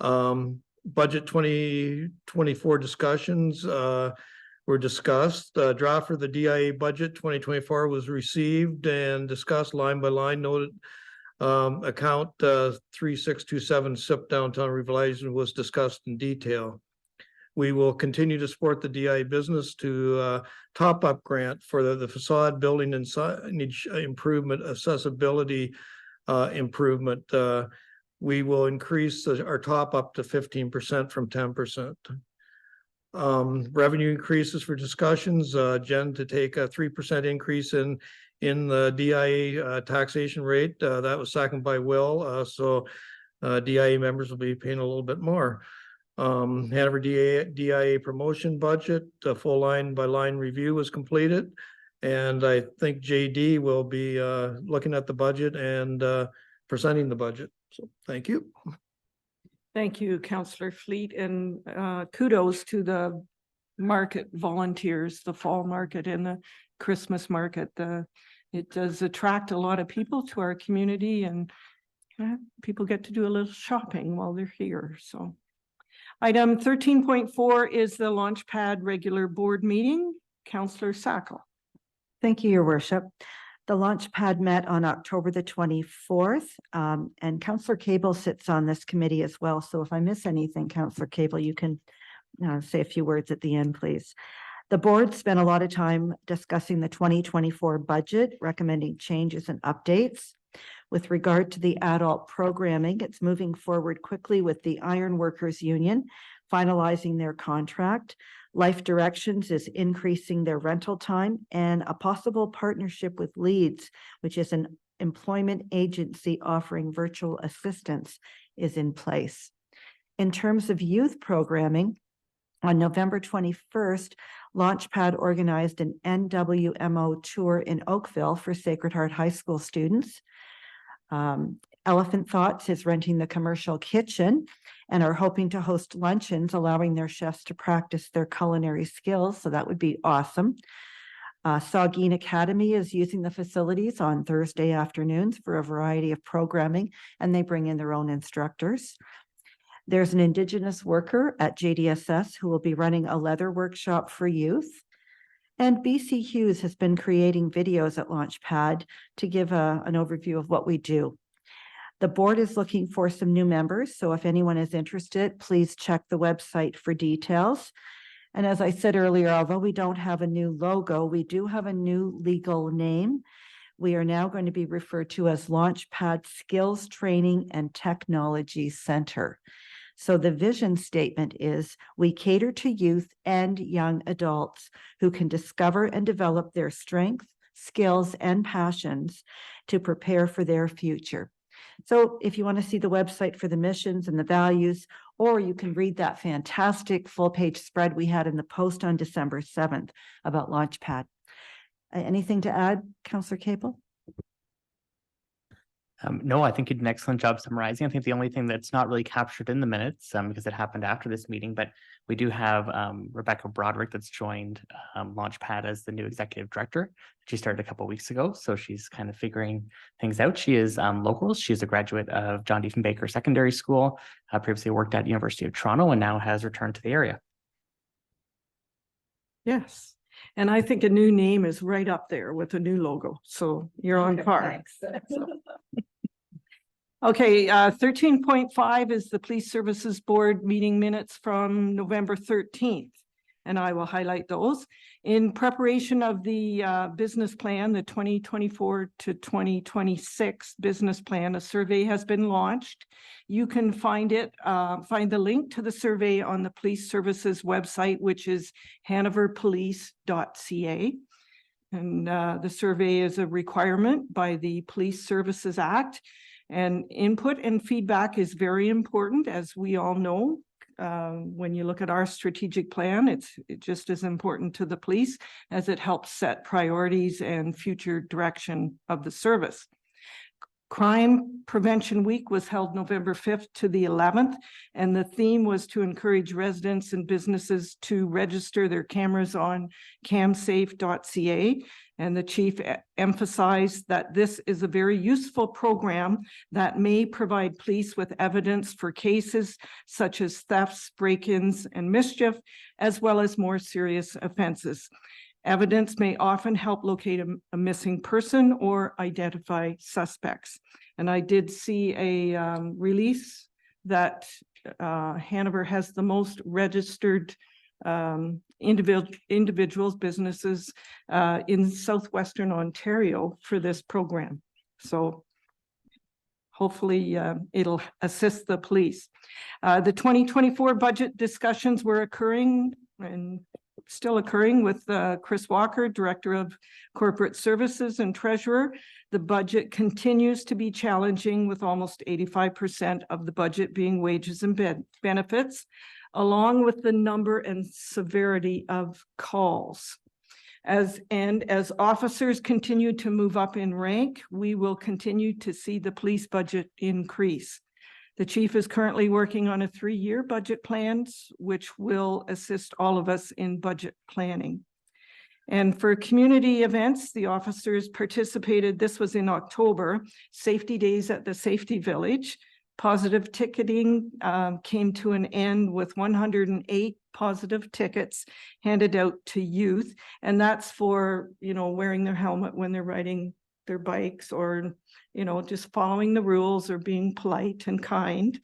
Budget 2024 discussions were discussed. Draft for the DIA budget 2024 was received and discussed line by line. Noted account 3627 SIP downtown revitalization was discussed in detail. We will continue to support the DIA business to top up grant for the facade building and signage improvement, accessibility improvement. We will increase our top up to 15% from 10%. Revenue increases for discussions, Jen to take a 3% increase in the DIA taxation rate. That was seconded by Will. So DIA members will be paying a little bit more. Hanover DIA promotion budget, a full line by line review was completed. And I think JD will be looking at the budget and presenting the budget. So thank you. Thank you, Councillor Fleet, and kudos to the market volunteers, the fall market and the Christmas market. It does attract a lot of people to our community, and people get to do a little shopping while they're here. So item 13.4 is the Launchpad regular board meeting. Councillor Sackle. Thank you, Your Worship. The Launchpad met on October the 24th, and Councillor Cable sits on this committee as well. So if I miss anything, Councillor Cable, you can say a few words at the end, please. The board spent a lot of time discussing the 2024 budget, recommending changes and updates. With regard to the adult programming, it's moving forward quickly with the Iron Workers Union finalizing their contract. Life Directions is increasing their rental time, and a possible partnership with Leeds, which is an employment agency offering virtual assistance, is in place. In terms of youth programming, on November 21st, Launchpad organized an NWMO tour in Oakville for Sacred Heart High School students. Elephant Thoughts is renting the commercial kitchen and are hoping to host luncheons, allowing their chefs to practice their culinary skills. So that would be awesome. Saugeen Academy is using the facilities on Thursday afternoons for a variety of programming, and they bring in their own instructors. There's an Indigenous worker at JDSS who will be running a leather workshop for youth. And BC Hughes has been creating videos at Launchpad to give an overview of what we do. The board is looking for some new members, so if anyone is interested, please check the website for details. And as I said earlier, although we don't have a new logo, we do have a new legal name. We are now going to be referred to as Launchpad Skills Training and Technology Center. So the vision statement is we cater to youth and young adults who can discover and develop their strengths, skills, and passions to prepare for their future. So if you want to see the website for the missions and the values, or you can read that fantastic full-page spread we had in the Post on December 7th about Launchpad. Anything to add, Councillor Capel? No, I think you did an excellent job summarizing. I think the only thing that's not really captured in the minutes, because it happened after this meeting, but we do have Rebecca Broderick that's joined Launchpad as the new executive director. She started a couple of weeks ago, so she's kind of figuring things out. She is local. She's a graduate of John Diefenbaker Secondary School, previously worked at University of Toronto, and now has returned to the area. Yes. And I think a new name is right up there with a new logo. So you're on par. Okay, 13.5 is the Police Services Board meeting minutes from November 13th. And I will highlight those. In preparation of the business plan, the 2024 to 2026 business plan, a survey has been launched. You can find the link to the survey on the Police Services website, which is hanoverpolice.ca. And the survey is a requirement by the Police Services Act. And input and feedback is very important, as we all know. When you look at our strategic plan, it's just as important to the police as it helps set priorities and future direction of the service. Crime Prevention Week was held November 5th to the 11th, and the theme was to encourage residents and businesses to register their cameras on camsafe.ca. And the chief emphasized that this is a very useful program that may provide police with evidence for cases such as thefts, break-ins, and mischief, as well as more serious offenses. Evidence may often help locate a missing person or identify suspects. And I did see a release that Hanover has the most registered individuals, businesses in Southwestern Ontario for this program. So hopefully it'll assist the police. The 2024 budget discussions were occurring and still occurring with Chris Walker, Director of Corporate Services and Treasurer. The budget continues to be challenging, with almost 85% of the budget being wages and benefits, along with the number and severity of calls. As officers continue to move up in rank, we will continue to see the police budget increase. The chief is currently working on a 3-year budget plans, which will assist all of us in budget planning. And for community events, the officers participated. This was in October, Safety Days at the Safety Village. Positive ticketing came to an end with 108 positive tickets handed out to youth. And that's for, wearing their helmet when they're riding their bikes, or, just following the rules or being polite and kind.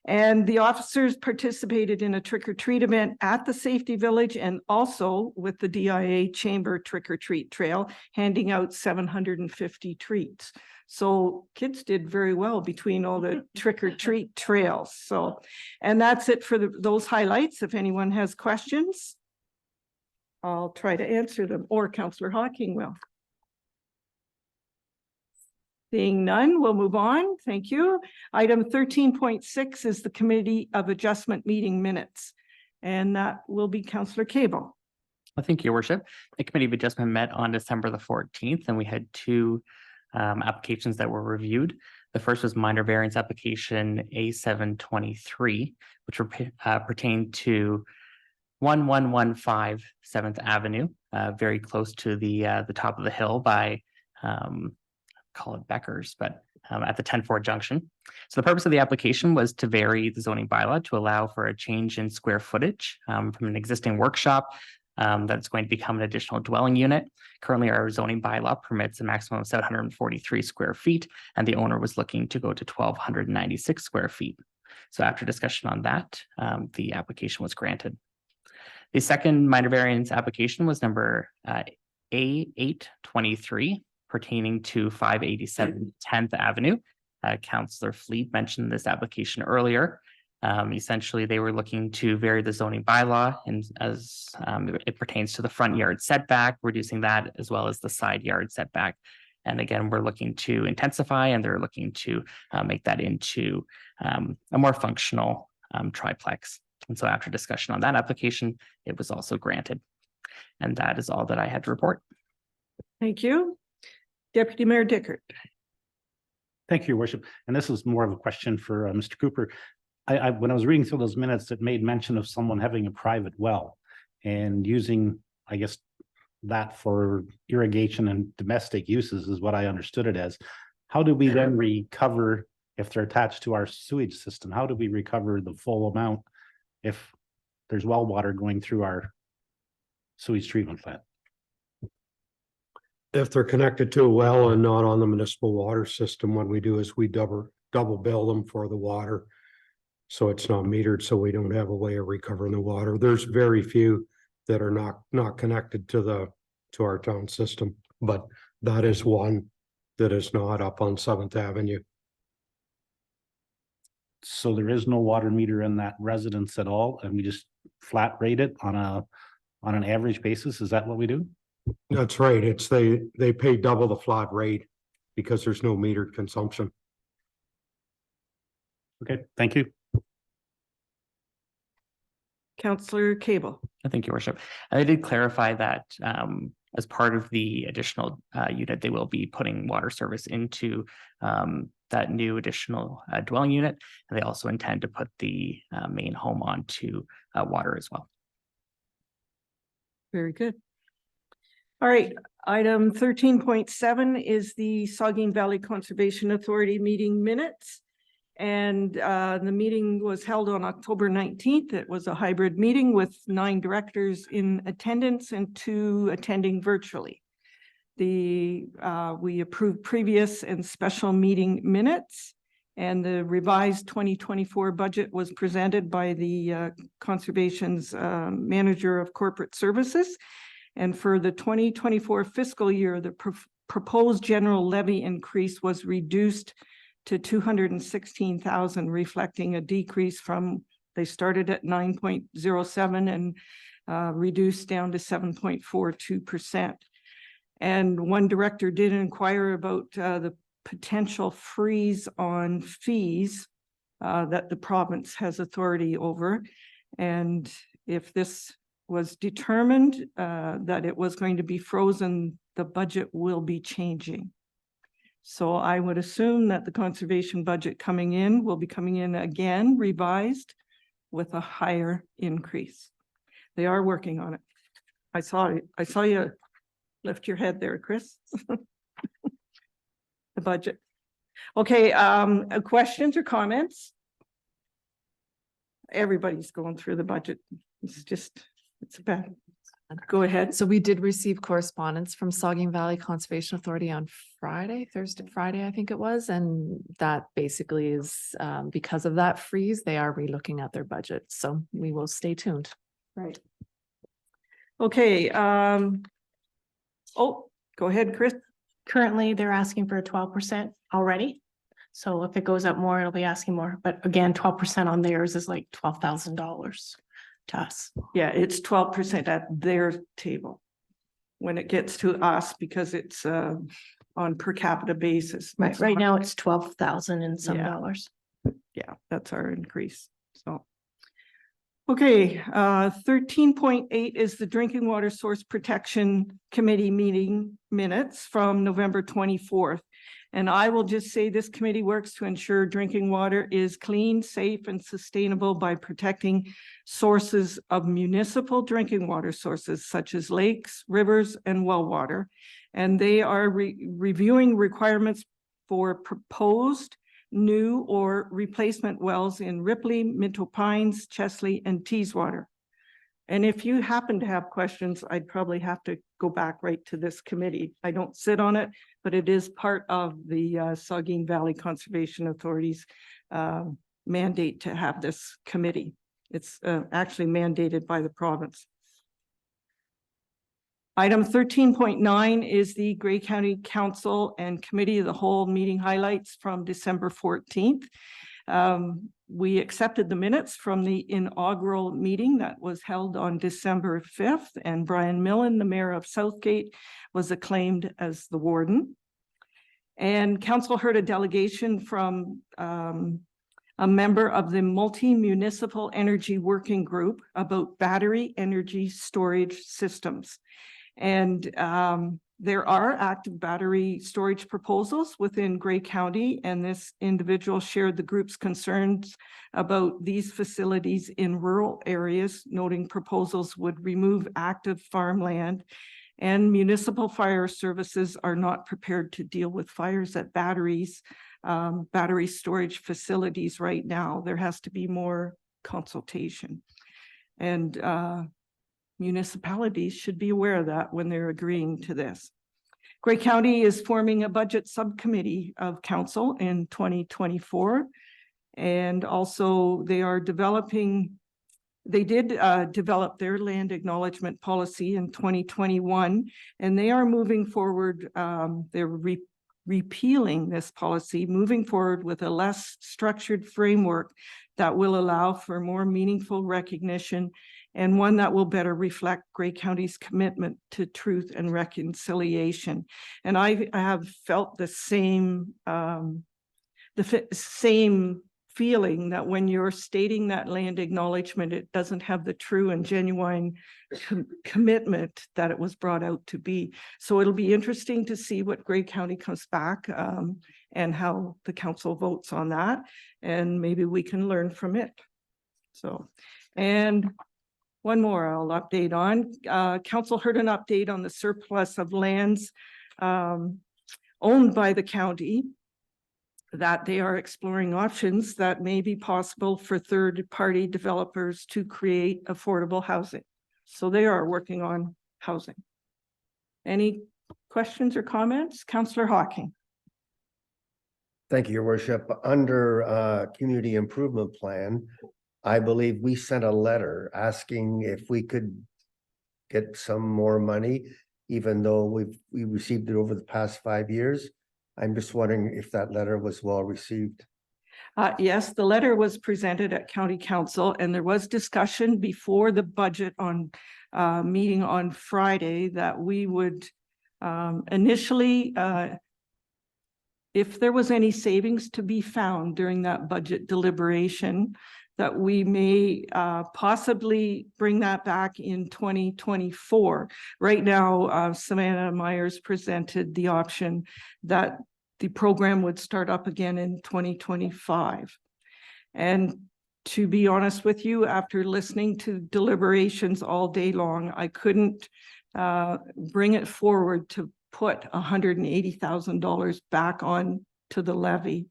And the officers participated in a trick-or-treat event at the Safety Village, and also with the DIA Chamber trick-or-treat trail, handing out 750 treats. So kids did very well between all the trick-or-treat trails. So, and that's it for those highlights. If anyone has questions, I'll try to answer them, or Councillor Hocking will. Seeing none, we'll move on. Thank you. Item 13.6 is the Committee of Adjustment meeting minutes, and that will be Councillor Cable. Well, thank you, Your Worship. The Committee of Adjustment met on December the 14th, and we had 2 applications that were reviewed. The first was minor variance application A723, which pertained to 1115 7th Avenue, very close to the top of the hill by, call it Becker's, but at the 10-4 junction. So the purpose of the application was to vary the zoning bylaw to allow for a change in square footage from an existing workshop that's going to become an additional dwelling unit. Currently, our zoning bylaw permits a maximum of 743 square feet, and the owner was looking to go to 1,296 square feet. So after discussion on that, the application was granted. The second minor variance application was number A823 pertaining to 587 10th Avenue. Councillor Fleet mentioned this application earlier. Essentially, they were looking to vary the zoning bylaw and as it pertains to the front yard setback, reducing that as well as the side yard setback. And again, we're looking to intensify and they're looking to make that into a more functional triplex. And so after discussion on that application, it was also granted. And that is all that I had to report. Thank you. Deputy Mayor Dickert. Thank you, Your Worship. And this is more of a question for Mr. Cooper. When I was reading through those minutes, it made mention of someone having a private well and using, I guess, that for irrigation and domestic uses is what I understood it as. How do we then recover if they're attached to our sewage system? How do we recover the full amount if there's well water going through our sewage treatment plant? If they're connected to a well and not on the municipal water system, what we do is we double bill them for the water. So it's not metered, so we don't have a way of recovering the water. There's very few that are not connected to our town system, but that is one that is not up on 7th Avenue. So there is no water meter in that residence at all, and we just flat rate it on an average basis? Is that what we do? That's right. It's they pay double the flat rate because there's no metered consumption. Okay, thank you. Councillor Cable. Thank you, Worship. And I did clarify that as part of the additional unit, they will be putting water service into that new additional dwelling unit. And they also intend to put the main home onto water as well. Very good. All right, item 13.7 is the Saugeen Valley Conservation Authority meeting minutes. And the meeting was held on October 19th. It was a hybrid meeting with 9 directors in attendance and 2 attending virtually. We approved previous and special meeting minutes, and the revised 2024 budget was presented by the Conservation's Manager of Corporate Services. And for the 2024 fiscal year, the proposed general levy increase was reduced to 216,000, reflecting a decrease from, they started at 9.07 and reduced down to 7.42%. And one director did inquire about the potential freeze on fees that the province has authority over. And if this was determined that it was going to be frozen, the budget will be changing. So I would assume that the conservation budget coming in will be coming in again, revised with a higher increase. They are working on it. I saw you lift your head there, Chris. The budget. Okay, questions or comments? Everybody's going through the budget. It's bad. Go ahead. So we did receive correspondence from Saugeen Valley Conservation Authority on Friday, I think it was. And that basically is because of that freeze, they are relooking at their budget. So we will stay tuned. Right. Okay. Oh, go ahead, Chris. Currently, they're asking for a 12% already. So if it goes up more, it'll be asking more. But again, 12% on theirs is like $12,000 to us. Yeah, it's 12% at their table. When it gets to us, because it's on per capita basis. Right now, it's 12,000 and some Yeah. dollars. Yeah, that's our increase. So. Okay, 13.8 is the Drinking Water Source Protection Committee meeting minutes from November 24th. And I will just say this committee works to ensure drinking water is clean, safe, and sustainable by protecting sources of municipal drinking water sources such as lakes, rivers, and well water. And they are reviewing requirements for proposed new or replacement wells in Ripley, Minto Pines, Chesley, and Teeswater. And if you happen to have questions, I'd probably have to go back right to this committee. I don't sit on it, but it is part of the Saugeen Valley Conservation Authority's mandate to have this committee. It's actually mandated by the province. Item 13.9 is the Grey County Council and Committee of the Whole meeting highlights from December 14th. We accepted the minutes from the inaugural meeting that was held on December 5th, and Brian Millen, the mayor of Southgate, was acclaimed as the warden. And council heard a delegation from a member of the Multi-Municipal Energy Working Group about battery energy storage systems. And there are active battery storage proposals within Grey County, and this individual shared the group's concerns about these facilities in rural areas, noting proposals would remove active farmland, and municipal fire services are not prepared to deal with fires at battery storage facilities right now. There has to be more consultation. And municipalities should be aware of that when they're agreeing to this. Grey County is forming a budget subcommittee of council in 2024. And also they are developing, they did develop their land acknowledgement policy in 2021, and they are moving forward, they're repealing this policy, moving forward with a less structured framework that will allow for more meaningful recognition and one that will better reflect Grey County's commitment to truth and reconciliation. And I have felt the same feeling that when you're stating that land acknowledgement, it doesn't have the true and genuine commitment that it was brought out to be. So it'll be interesting to see what Grey County comes back and how the council votes on that. And maybe we can learn from it. So, and one more I'll update on. Council heard an update on the surplus of lands owned by the county, that they are exploring options that may be possible for third-party developers to create affordable housing. So they are working on housing. Any questions or comments? Councillor Hocking. Thank you, Your Worship. Under Community Improvement Plan, I believe we sent a letter asking if we could get some more money, even though we received it over the past 5 years. I'm just wondering if that letter was well received. Yes, the letter was presented at County Council, and there was discussion before the budget on meeting on Friday that we would initially, if there was any savings to be found during that budget deliberation, that we may possibly bring that back in 2024. Right now, Savannah Myers presented the option that the program would start up again in 2025. And to be honest with you, after listening to deliberations all day long, I couldn't bring it forward to put $180,000 back on to the levy,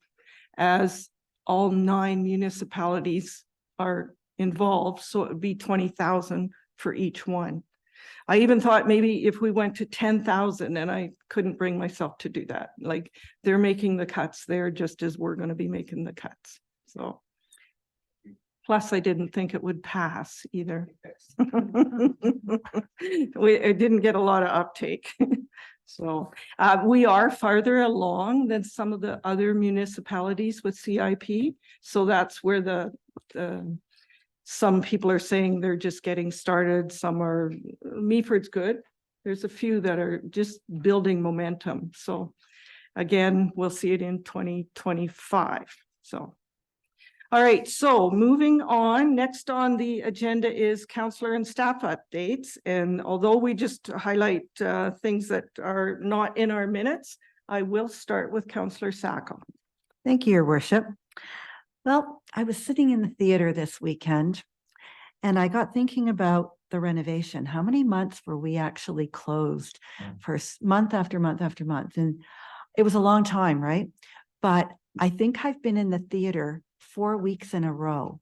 as all 9 municipalities are involved, so it would be 20,000 for each one. I even thought maybe if we went to 10,000, and I couldn't bring myself to do that. Like, they're making the cuts there just as we're going to be making the cuts. So, plus I didn't think it would pass either. It didn't get a lot of uptake. So we are farther along than some of the other municipalities with CIP. So that's where some people are saying they're just getting started. Some are, Meaford's good. There's a few that are just building momentum. So again, we'll see it in 2025. So. All right, so moving on, next on the agenda is councillor and staff updates. And although we just highlight things that are not in our minutes, I will start with Counselor Sacco. Thank you, Your Worship. Well, I was sitting in the theater this weekend and I got thinking about the renovation. How many months were we actually closed for month after month after month? And it was a long time, right? But I think I've been in the theater 4 weeks in a row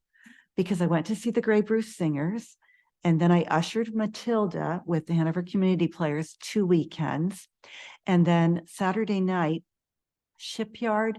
because I went to see the Grey Bruce Singers and then I ushered Matilda with the Hanover Community Players 2 weekends. And then Saturday night, Shipyard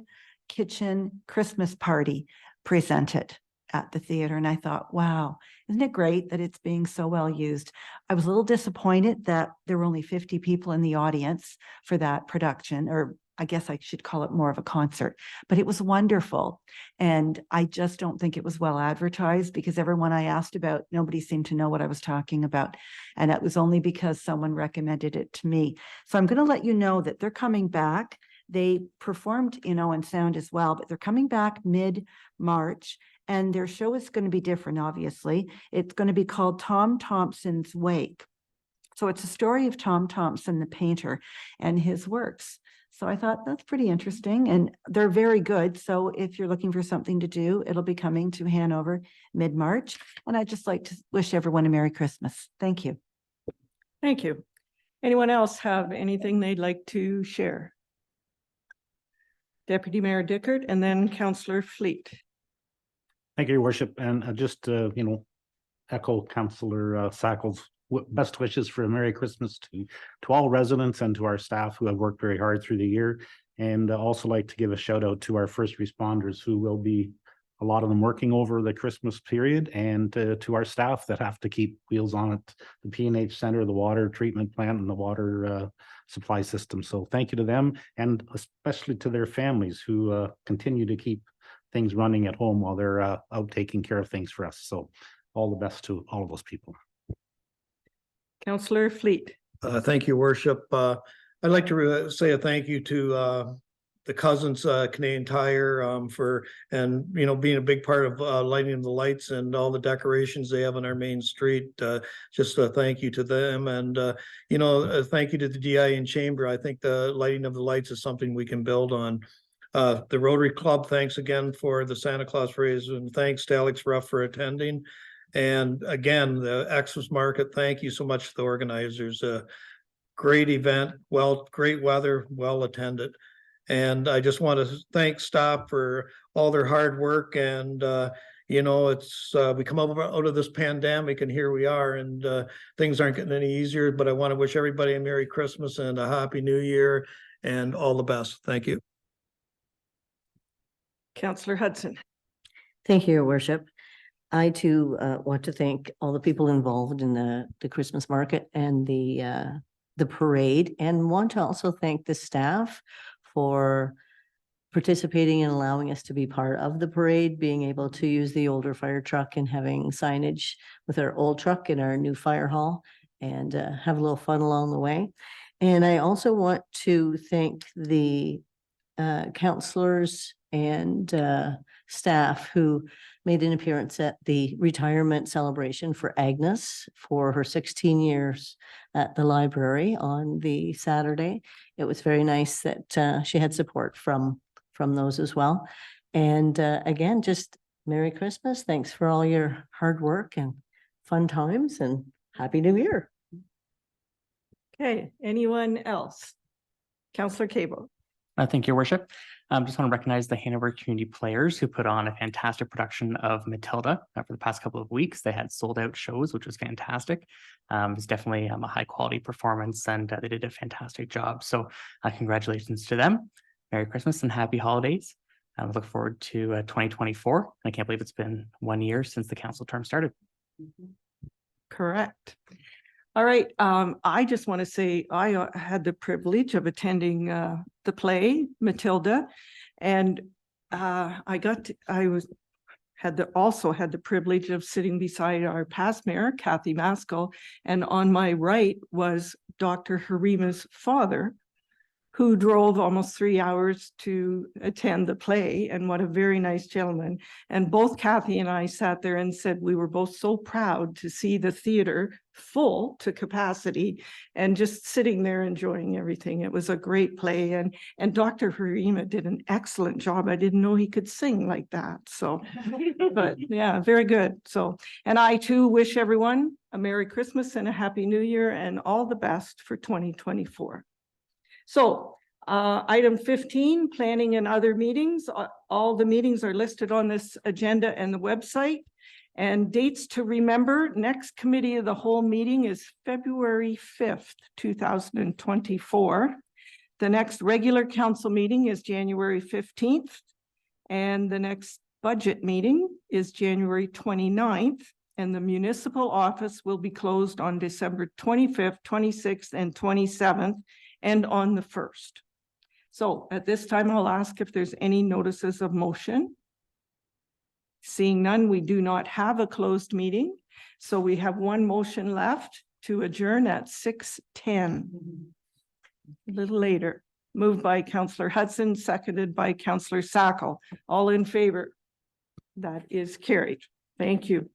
Kitchen Christmas Party presented at the theater. And I thought, wow, isn't it great that it's being so well used? I was a little disappointed that there were only 50 people in the audience for that production, or I guess I should call it more of a concert, but it was wonderful. And I just don't think it was well advertised because everyone I asked about, nobody seemed to know what I was talking about. And that was only because someone recommended it to me. So I'm going to let you know that they're coming back. They performed, in sound as well, but they're coming back mid-March and their show is going to be different, obviously. It's going to be called Tom Thompson's Wake. So it's a story of Tom Thompson, the painter, and his works. So I thought that's pretty interesting and they're very good. So if you're looking for something to do, it'll be coming to Hanover mid-March. And I'd just like to wish everyone a Merry Christmas. Thank you. Thank you. Anyone else have anything they'd like to share? Deputy Mayor Dickert and then Councillor Fleet. Thank you, Your Worship, and just, echo Councillor Sacco's best wishes for a Merry Christmas to all residents and to our staff who have worked very hard through the year. And also like to give a shout out to our first responders who will be, a lot of them working over the Christmas period, and to our staff that have to keep wheels on it, the P&H Center, the water treatment plant and the water supply system. So thank you to them and especially to their families who continue to keep things running at home while they're out taking care of things for us. So all the best to all of those people. Councillor Fleet. Thank you, Worship. I'd like to say a thank you to the Cousins Canadian Tire for, and being a big part of lighting the lights and all the decorations they have on our main street. Just a thank you to them, and thank you to the DIA and Chamber. I think the lighting of the lights is something we can build on. The Rotary Club, thanks again for the Santa Claus parade, and thanks to Alex Ruff for attending. And again, the Xmas Market, thank you so much to the organizers. Great event, great weather, well attended. And I just want to thank staff for all their hard work. And it's we come out of this pandemic and here we are, and things aren't getting any easier. But I want to wish everybody a Merry Christmas and a Happy New Year and all the best. Thank you. Councillor Hudson. Thank you, Your Worship. I too want to thank all the people involved in the Christmas market and the parade, and want to also thank the staff for participating and allowing us to be part of the parade, being able to use the older fire truck and having signage with our old truck in our new fire hall, and have a little fun along the way. And I also want to thank the counselors and staff who made an appearance at the retirement celebration for Agnes for her 16 years at the library on the Saturday. It was very nice that she had support from those as well. And again, just Merry Christmas. Thanks for all your hard work and fun times, and Happy New Year. Okay, anyone else? Councillor Cable. Thank you, Your Worship. Just want to recognize the Hanover Community Players who put on a fantastic production of Matilda for the past couple of weeks. They had sold out shows, which was fantastic. It's definitely a high quality performance, and they did a fantastic job. So congratulations to them. Merry Christmas and happy holidays. I look forward to 2024. I can't believe it's been 1 year since the council term started. Correct. All right, I just want to say I had the privilege of attending the play Matilda, and also had the privilege of sitting beside our past mayor, Kathy Maskell, and on my right was Dr. Harima's father, who drove almost 3 hours to attend the play, and what a very nice gentleman. And both Kathy and I sat there and said we were both so proud to see the theater full to capacity and just sitting there enjoying everything. It was a great play, and Dr. Harima did an excellent job. I didn't know he could sing like that, so, but yeah, very good. So, and I too wish everyone a Merry Christmas and a Happy New Year and all the best for 2024. So item 15, planning and other meetings. All the meetings are listed on this agenda and the website. And dates to remember, next committee of the whole meeting is February 5th, 2024. The next regular council meeting is January 15th. And the next budget meeting is January 29th. And the municipal office will be closed on December 25th, 26th, and 27th. And on the 1st. So at this time, I'll ask if there's any notices of motion. Seeing none, we do not have a closed meeting. So we have one motion left to adjourn at 6:10. A little later, moved by Councillor Hudson, seconded by Councillor Sackel. All in favor? That is carried. Thank you.